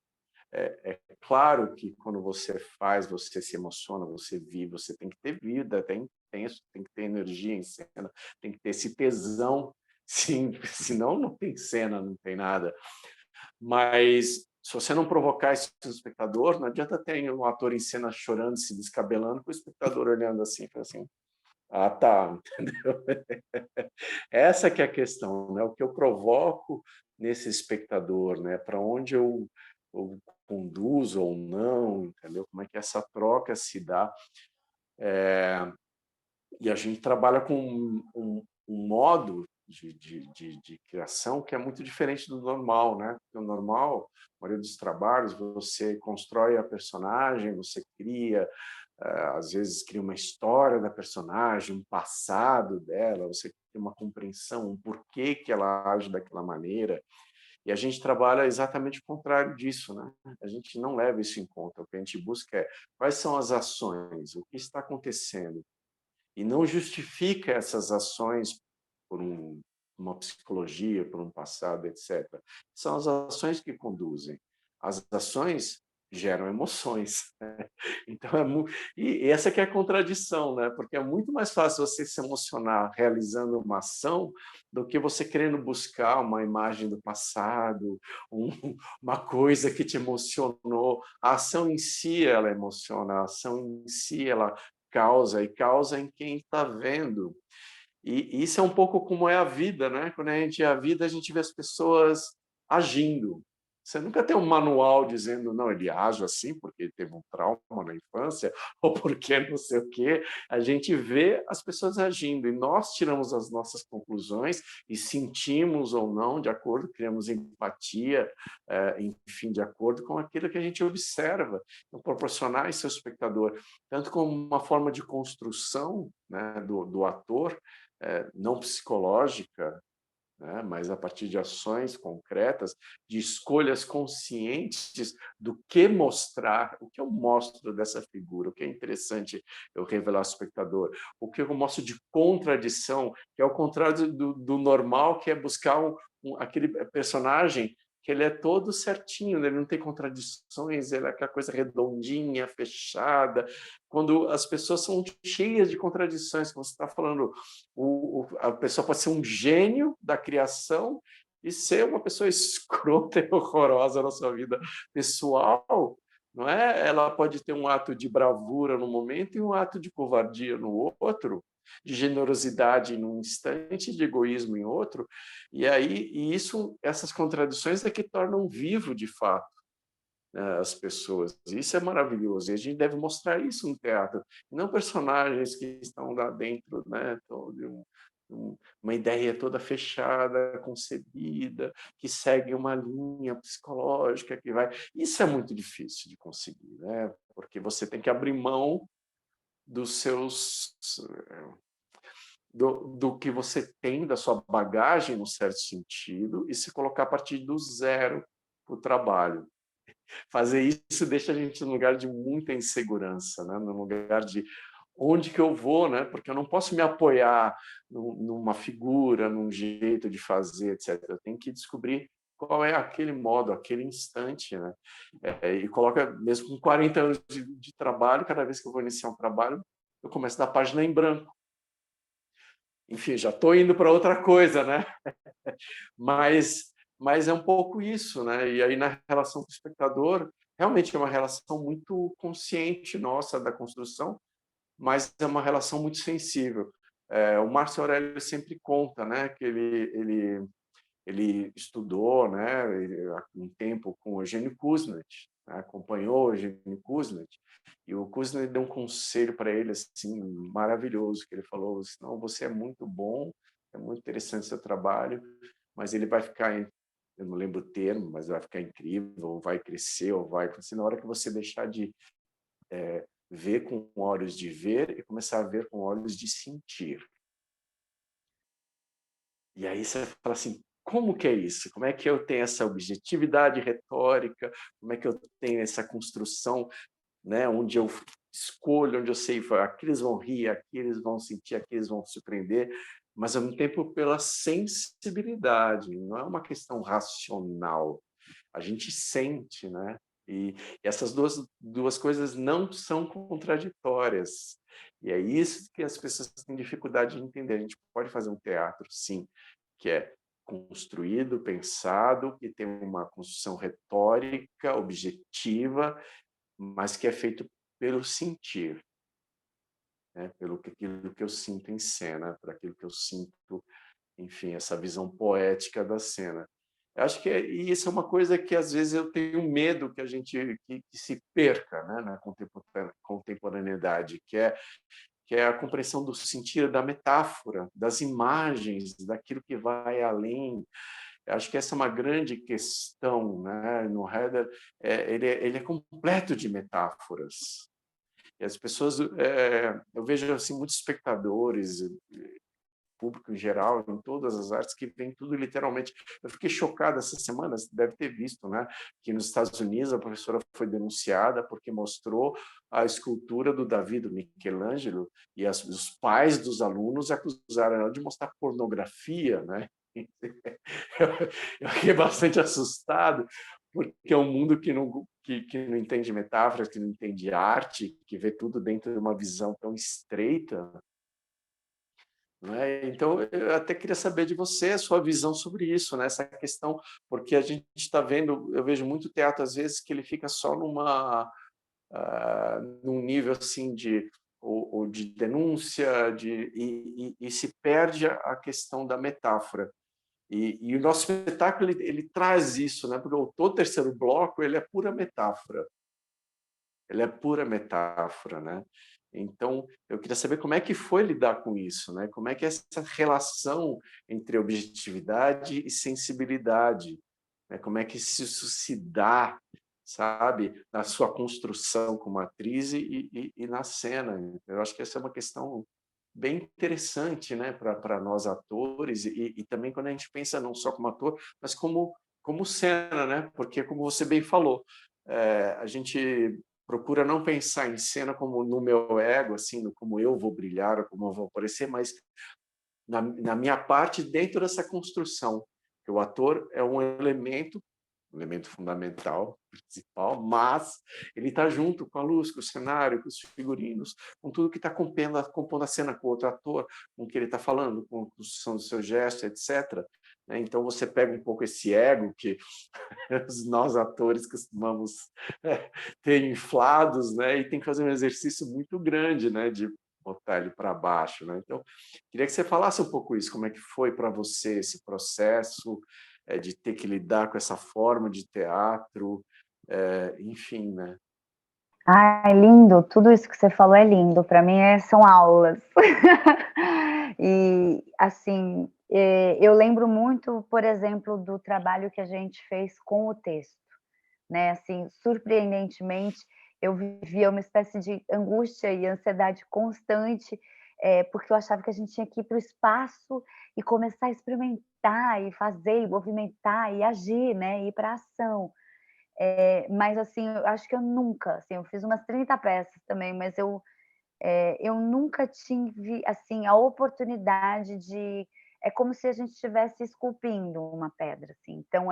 É claro que quando você faz, você se emociona, você vive, você tem que ter vida, tem intenso, tem que ter energia em cena, tem que ter esse tesão, sim, senão não tem cena, não tem nada. Mas se você não provocar esse espectador, não adianta ter um ator em cena chorando, se descabelando, com o espectador olhando assim, assim, ah, tá, entendeu? Essa que é a questão, né? O que eu provoco nesse espectador, né? Para onde eu conduzo ou não, entendeu? Como é que essa troca se dá? E a gente trabalha com um modo de criação que é muito diferente do normal, né? Porque o normal, a maioria dos trabalhos, você constrói a personagem, você cria, às vezes cria uma história da personagem, um passado dela, você tem uma compreensão, um porquê que ela age daquela maneira. E a gente trabalha exatamente o contrário disso, né? A gente não leva isso em conta. O que a gente busca é quais são as ações, o que está acontecendo, e não justifica essas ações por uma psicologia, por um passado, etc. São as ações que conduzem. As ações geram emoções. Né? Então, e essa que é a contradição, né? Porque é muito mais fácil você se emocionar realizando uma ação do que você querendo buscar uma imagem do passado, uma coisa que te emocionou. A ação em si, ela emociona, a ação em si, ela causa, e causa em quem está vendo. E isso é um pouco como é a vida, né? Quando a gente é a vida, a gente vê as pessoas agindo. Você nunca tem um manual dizendo, não, ele age assim porque ele teve um trauma na infância, ou porque não sei o quê. A gente vê as pessoas agindo e nós tiramos as nossas conclusões e sentimos ou não, de acordo, criamos empatia, enfim, de acordo com aquilo que a gente observa. Então, proporcionar isso ao espectador, tanto como uma forma de construção, né, do ator, não psicológica, né, mas a partir de ações concretas, de escolhas conscientes do que mostrar, o que eu mostro dessa figura, o que é interessante eu revelar ao espectador, o que eu mostro de contradição, que é o contrário do normal, que é buscar aquele personagem que ele é todo certinho, ele não tem contradições, ele é aquela coisa redondinha, fechada. Quando as pessoas são cheias de contradições, como você está falando, a pessoa pode ser um gênio da criação e ser uma pessoa escrota e horrorosa na sua vida pessoal, não é? Ela pode ter um ato de bravura no momento e um ato de covardia no outro, de generosidade num instante, de egoísmo em outro, e essas contradições é que tornam vivo de fato, né, as pessoas. Isso é maravilhoso e a gente deve mostrar isso no teatro, e não personagens que estão lá dentro, né, uma ideia toda fechada, concebida, que segue uma linha psicológica que vai. Isso é muito difícil de conseguir, né? Porque você tem que abrir mão dos seus do que você tem, da sua bagagem, no certo sentido, e se colocar a partir do zero para o trabalho. Fazer isso deixa a gente num lugar de muita insegurança, né? Num lugar de onde que eu vou, né? Porque eu não posso me apoiar numa figura, num jeito de fazer, etc. Eu tenho que descobrir qual é aquele modo, aquele instante, né? E coloca, mesmo com 40 anos de trabalho, cada vez que eu vou iniciar um trabalho, eu começo da página em branco. Enfim, já estou indo para outra coisa, né? Mas é um pouco isso, né? E aí na relação com o espectador, realmente é uma relação muito consciente nossa da construção, mas é uma relação muito sensível. O Márcio Aurélio sempre conta, né, que ele ele estudou, né, um tempo com o Eugênio Kuznet, né, acompanhou o Eugênio Kuznet, e o Kuznet deu um conselho para ele assim maravilhoso, que ele falou assim: não, você é muito bom, é muito interessante seu trabalho, mas ele vai ficar, eu não lembro o termo, mas vai ficar incrível, ou vai crescer, ou vai assim, na hora que você deixar de ver com olhos de ver e começar a ver com olhos de sentir. E aí você fala assim, como que é isso? Como é que eu tenho essa objetividade retórica? Como é que eu tenho essa construção, né, onde eu escolho, onde eu sei, aqui eles vão rir, aqui eles vão sentir, aqui eles vão surpreender, mas ao mesmo tempo pela sensibilidade, não é uma questão racional. A gente sente, né? E essas duas coisas não são contraditórias. E é isso que as pessoas têm dificuldade de entender. A gente pode fazer um teatro, sim, que é construído, pensado, que tem uma construção retórica, objetiva, mas que é feito pelo sentir, né? Pelo aquilo que eu sinto em cena, por aquilo que eu sinto, enfim, essa visão poética da cena. Eu acho que e isso é uma coisa que às vezes eu tenho medo que a gente que se perca, né, na contemporaneidade, que é a compreensão do sentido da metáfora, das imagens, daquilo que vai além. Eu acho que essa é uma grande questão, né? No Herder, ele é completo de metáforas. E as pessoas, eu vejo assim muitos espectadores, público em geral, em todas as artes, que vem tudo literalmente. Eu fiquei chocado essa semana, você deve ter visto, né? Que nos Estados Unidos a professora foi denunciada porque mostrou a escultura do Davi, do Michelangelo, e os pais dos alunos acusaram ela de mostrar pornografia, né? Eu fiquei bastante assustado, porque é um mundo que não entende metáforas, que não entende arte, que vê tudo dentro de uma visão tão estreita, né? Então, eu até queria saber de você a sua visão sobre isso, né? Essa questão, porque a gente está vendo, eu vejo muito teatro às vezes que ele fica só num nível assim ou de denúncia, e se perde a questão da metáfora. E o nosso espetáculo ele traz isso, né? Porque todo terceiro bloco ele é pura metáfora. Ele é pura metáfora, né? Então, eu queria saber como é que foi lidar com isso, né? Como é que é essa relação entre objetividade e sensibilidade, né? Como é que isso se dá, sabe, na sua construção como atriz e na cena. Eu acho que essa é uma questão bem interessante, né, para nós atores e também quando a gente pensa não só como ator, mas como cena, né? Porque como você bem falou, a gente procura não pensar em cena como no meu ego, assim, no como eu vou brilhar, ou como eu vou aparecer, mas na minha parte dentro dessa construção. Que o ator é um elemento fundamental, principal, mas ele está junto com a luz, com o cenário, com os figurinos, com tudo que está compondo a cena, com o outro ator, com o que ele está falando, com a construção do seu gesto, etc. Então você pega um pouco esse ego que nós atores costumamos ter inflados, né? E tem que fazer um exercício muito grande, né? De botar ele para baixo, né? Então, queria que você falasse um pouco isso, como é que foi para você esse processo de ter que lidar com essa forma de teatro, enfim, né? Ai, lindo, tudo isso que você falou é lindo, para mim são aulas. E, assim, eu lembro muito, por exemplo, do trabalho que a gente fez com o texto, né, assim, surpreendentemente, eu vivia uma espécie de angústia e ansiedade constante, porque eu achava que a gente tinha que ir para o espaço e começar a experimentar, e fazer, e movimentar, e agir, né, ir para a ação. Mas, assim, eu acho que eu nunca, assim, eu fiz umas 30 peças também, mas eu nunca tive, assim, a oportunidade de é como se a gente estivesse esculpindo uma pedra, assim, então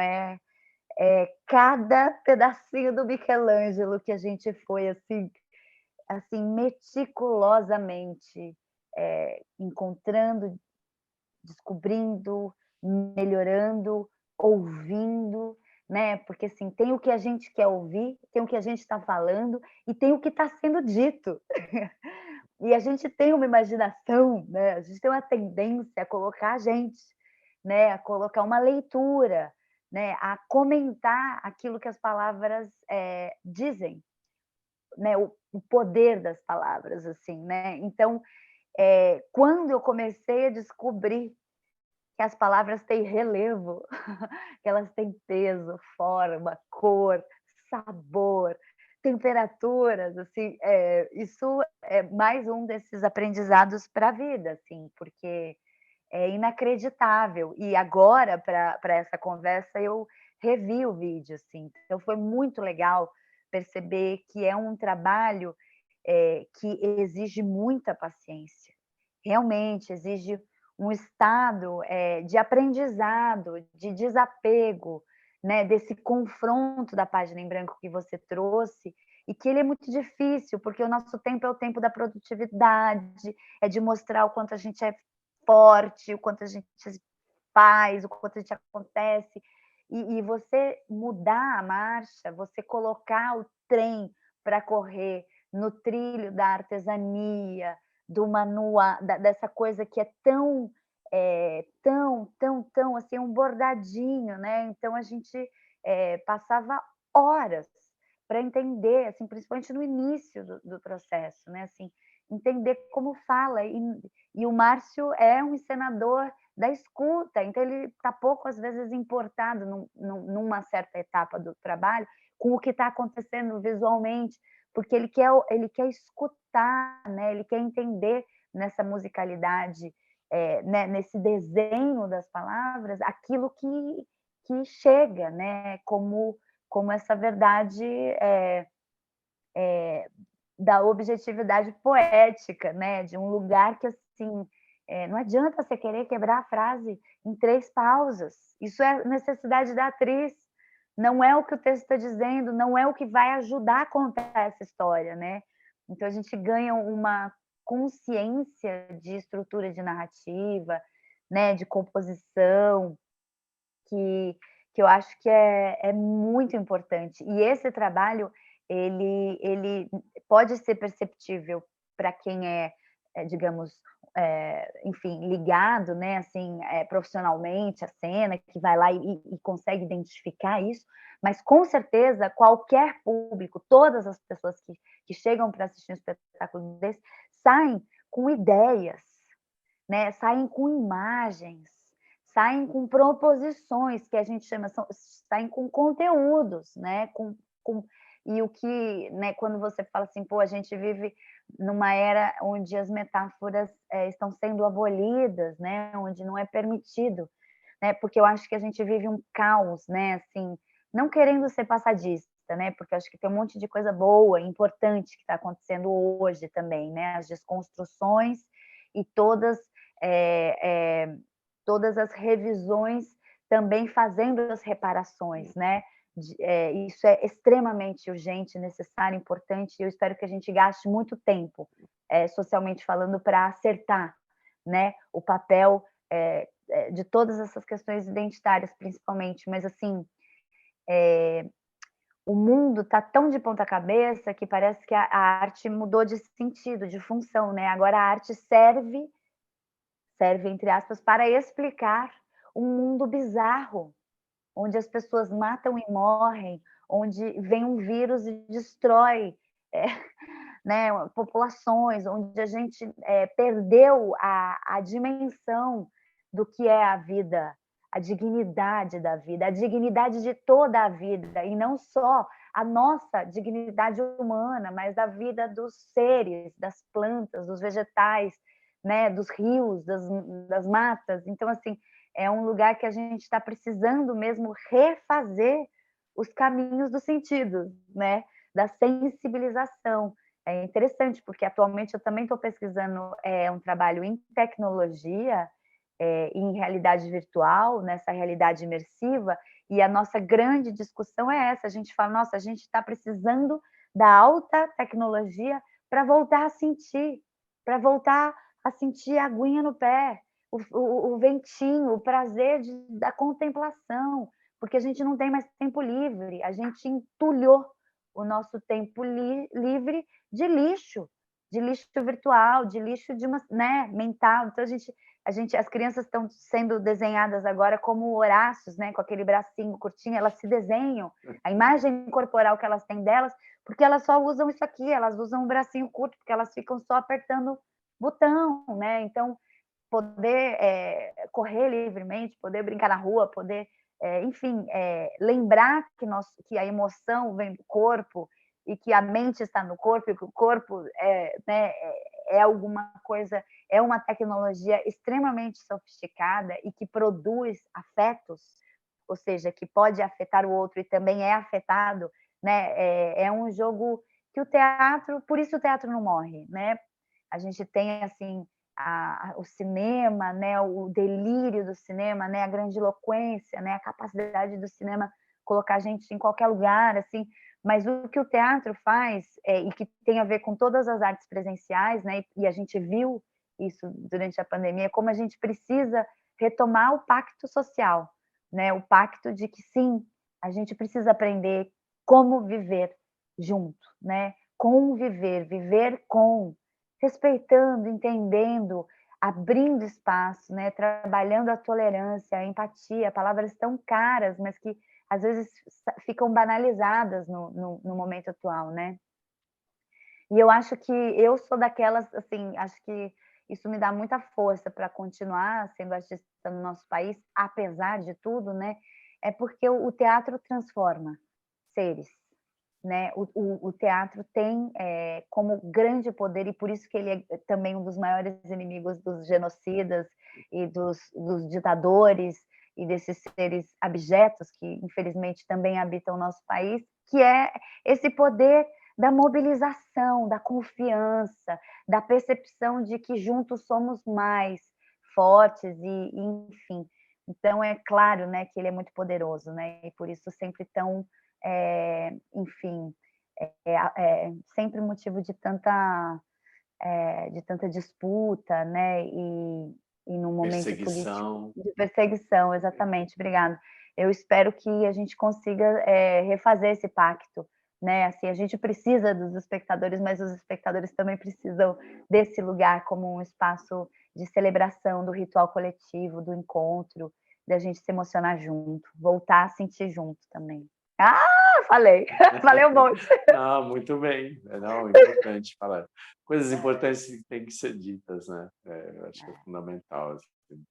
cada pedacinho do Michelangelo que a gente foi, assim meticulosamente, encontrando, descobrindo, melhorando, ouvindo, né, porque, assim, tem o que a gente quer ouvir, tem o que a gente está falando e tem o que está sendo dito. E a gente tem uma imaginação, né, a gente tem uma tendência a colocar a gente né, a colocar uma leitura, né, a comentar aquilo que as palavras dizem, né, o poder das palavras, assim, né? Então, quando eu comecei a descobrir que as palavras têm relevo, que elas têm peso, forma, cor, sabor, temperaturas, assim, isso é mais um desses aprendizados para a vida, assim, porque é inacreditável. E agora, para essa conversa, eu revi o vídeo, assim, então foi muito legal perceber que é um trabalho que exige muita paciência, realmente exige um estado de aprendizado, de desapego, né, desse confronto da página em branco que você trouxe, e que ele é muito difícil, porque o nosso tempo é o tempo da produtividade, é de mostrar o quanto a gente é forte, o quanto a gente faz, o quanto a gente acontece, e você mudar a marcha, você colocar o trem para correr no trilho da artesania, do manual, dessa coisa que é tão, tão, assim, um bordadinho, né? Então a gente passava horas para entender, assim, principalmente no início do processo, né? Assim, entender como fala. E o Márcio é um encenador da escuta, então ele está pouco, às vezes, importado numa certa etapa do trabalho com o que está acontecendo visualmente, porque ele quer escutar, né? Ele quer entender nessa musicalidade, né? Nesse desenho das palavras, aquilo que chega, né? Como essa verdade da objetividade poética, né? De um lugar que, assim, não adianta você querer quebrar a frase em 3 pausas. Isso é necessidade da atriz, não é o que o texto está dizendo, não é o que vai ajudar a contar essa história, né? Então a gente ganha uma consciência de estrutura de narrativa, né? De composição, que, que eu acho que é muito importante. E esse trabalho, ele pode ser perceptível para quem digamos, enfim, ligado, né, assim, profissionalmente à cena, que vai lá e consegue identificar isso, mas com certeza qualquer público, todas as pessoas que chegam para assistir um espetáculo desse, saem com ideias, né? Saem com imagens, saem com proposições, que a gente chama, saem com conteúdos, né? E o que, né, quando você fala assim, pô, a gente vive numa era onde as metáforas estão sendo abolidas, né? Onde não é permitido, né? Porque eu acho que a gente vive um caos, né? Assim, não querendo ser passadista, né? Porque eu acho que tem um monte de coisa boa, importante que está acontecendo hoje também, né? As desconstruções e todas as revisões também fazendo as reparações, né? Isso é extremamente urgente, necessário, importante, e eu espero que a gente gaste muito tempo, socialmente falando, para acertar, né, o papel de todas essas questões identitárias, principalmente, mas, assim, o mundo está tão de ponta cabeça que parece que a arte mudou de sentido, de função, né? Agora a arte serve, entre aspas, para explicar um mundo bizarro, onde as pessoas matam e morrem, onde vem um vírus e destrói né, populações, onde a gente perdeu a dimensão do que é a vida, a dignidade da vida, a dignidade de toda a vida, e não só a nossa dignidade humana, mas da vida dos seres, das plantas, dos vegetais, né, dos rios, das matas. Então, assim, é um lugar que a gente está precisando mesmo refazer os caminhos dos sentidos, né, da sensibilização. É interessante, porque atualmente eu também estou pesquisando um trabalho em tecnologia, em realidade virtual, nessa realidade imersiva, e a nossa grande discussão é essa. A gente fala, nossa, a gente está precisando da alta tecnologia para voltar a sentir a aguinha no pé, o ventinho, o prazer da contemplação, porque a gente não tem mais tempo livre, a gente entulhou o nosso tempo livre de lixo virtual, de lixo de uma, né, mental. Então a gente as crianças estão sendo desenhadas agora como Horácios, né, com aquele bracinho curtinho, elas se desenham, a imagem corporal que elas têm delas, porque elas só usam isso aqui, elas usam um bracinho curto, porque elas ficam só apertando botão, né? Então, poder correr livremente, poder brincar na rua, poder, enfim, lembrar que a emoção vem do corpo e que a mente está no corpo e que o corpo é alguma coisa, é uma tecnologia extremamente sofisticada e que produz afetos, ou seja, que pode afetar o outro e também é afetado, né? É um jogo que o teatro, por isso o teatro não morre, né? A gente tem assim o cinema, né, o delírio do cinema, né, a grandiloquência, né, a capacidade do cinema colocar a gente em qualquer lugar, assim, mas o que o teatro faz, e que tem a ver com todas as artes presenciais, né, e a gente viu isso durante a pandemia, como a gente precisa retomar o pacto social, né, o pacto de que sim, a gente precisa aprender como viver junto, né, conviver, viver com, respeitando, entendendo, abrindo espaço, né? Trabalhando a tolerância, a empatia, palavras tão caras, mas que às vezes ficam banalizadas no momento atual, né? E eu acho que eu sou daquelas, assim, acho que isso me dá muita força para continuar sendo artista no nosso país, apesar de tudo, né? É porque o teatro transforma seres, né? O teatro tem como grande poder, e por isso que ele é também um dos maiores inimigos dos genocidas e dos ditadores e desses seres abjetos que, infelizmente, também habitam o nosso país, que é esse poder da mobilização, da confiança, da percepção de que juntos somos mais fortes enfim. Então, é claro, né, que ele é muito poderoso, né? E por isso sempre tão enfim, sempre motivo de tanta disputa, né? E num momento político Perseguição. de perseguição, exatamente, obrigada. Eu espero que a gente consiga refazer esse pacto, né? Assim, a gente precisa dos espectadores, mas os espectadores também precisam desse lugar como um espaço de celebração do ritual coletivo, do encontro, da gente se emocionar junto, voltar a sentir junto também. Falei, falei um monte. Não, muito bem. Não, é importante falar. Coisas importantes que têm que ser ditas, né? Eu acho que é fundamental. Assim.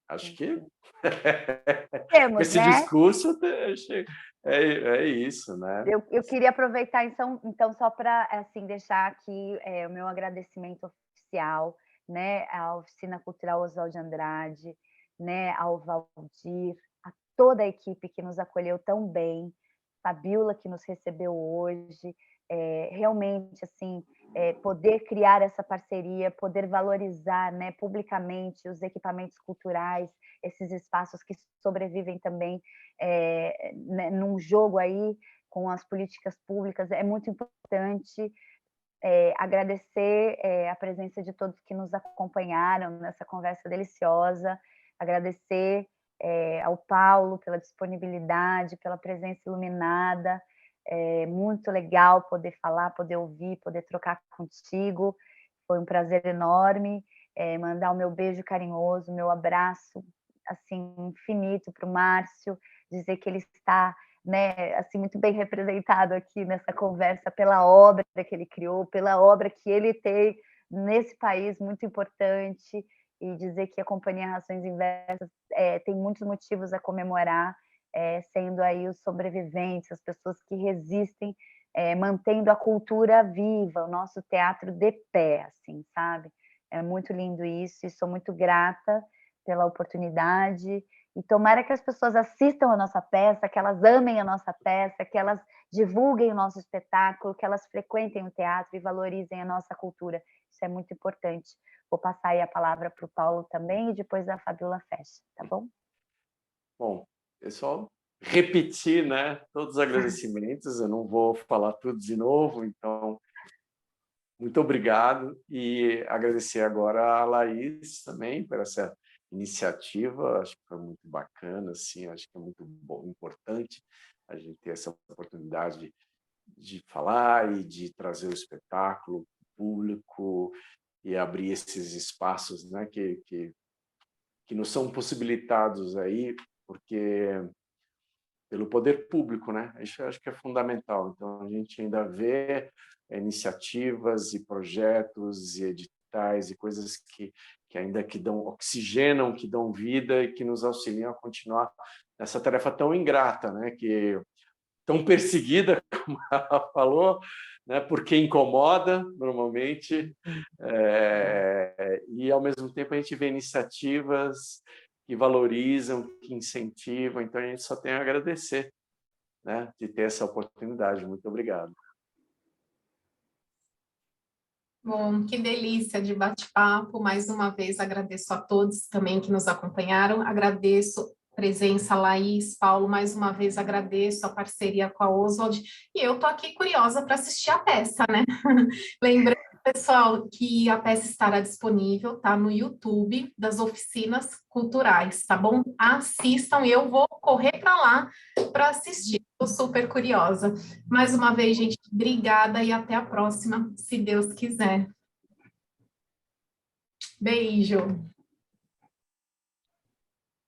Acho que com Temos, esse né? discurso é isso, né? Eu queria aproveitar, então só para assim, deixar aqui o meu agradecimento oficial, né, à Oficina Cultural Oswald de Andrade, né, ao Valdir, a toda a equipe que nos acolheu tão bem, Fabiola que nos recebeu hoje, realmente assim, poder criar essa parceria, poder valorizar, né, publicamente os equipamentos culturais, esses espaços que sobrevivem também né, num jogo aí com as políticas públicas, é muito importante. Agradecer a presença de todos que nos acompanharam nessa conversa deliciosa, agradecer ao Paulo pela disponibilidade, pela presença iluminada, muito legal poder falar, poder ouvir, poder trocar contigo, foi um prazer enorme, mandar o meu beijo carinhoso, meu abraço, assim, infinito para o Márcio, dizer que ele está, né, assim, muito bem representado aqui nessa conversa pela obra que ele criou, pela obra que ele tem nesse país muito importante, e dizer que a Companhia Rações Inversas tem muitos motivos a comemorar, sendo aí os sobreviventes, as pessoas que resistem, mantendo a cultura viva, o nosso teatro de pé, assim, sabe? É muito lindo isso, e sou muito grata pela oportunidade, e tomara que as pessoas assistam a nossa peça, que elas amem a nossa peça, que elas divulguem o nosso espetáculo, que elas frequentem o teatro e valorizem a nossa cultura. Isso é muito importante. Vou passar aí a palavra para o Paulo também, e depois a Fabiola fecha, tá bom? Bom, pessoal, repetir, né? Todos os agradecimentos. Eu não vou falar tudo de novo, então muito obrigado, e agradecer agora a Laís também por essa iniciativa. Acho que foi muito bacana, assim, acho que é muito bom, importante a gente ter essa oportunidade de falar e de trazer o espetáculo público e abrir esses espaços, né, que nos são possibilitados aí, porque pelo poder público, né? Isso eu acho que é fundamental. Então, a gente ainda vê iniciativas e projetos e editais e coisas que ainda que dão oxigenam, que dão vida e que nos auxiliam a continuar nessa tarefa tão ingrata, né? Que tão perseguida, como ela falou, né? Porque incomoda normalmente, e ao mesmo tempo a gente vê iniciativas que valorizam, que incentivam. Então a gente só tem a agradecer, né? De ter essa oportunidade. Muito obrigado. Bom, que delícia de bate-papo. Mais uma vez agradeço a todos também que nos acompanharam. Agradeço a presença, Laís, Paulo, mais uma vez agradeço a parceria com a Oswald. E eu tô aqui curiosa para assistir a peça, né? Lembrando, pessoal, que a peça estará disponível, tá, no YouTube das Oficinas Culturais, tá bom? Assistam e eu vou correr para lá para assistir. Estou super curiosa. Mais uma vez, gente, obrigada e até a próxima, se Deus quiser. Beijo.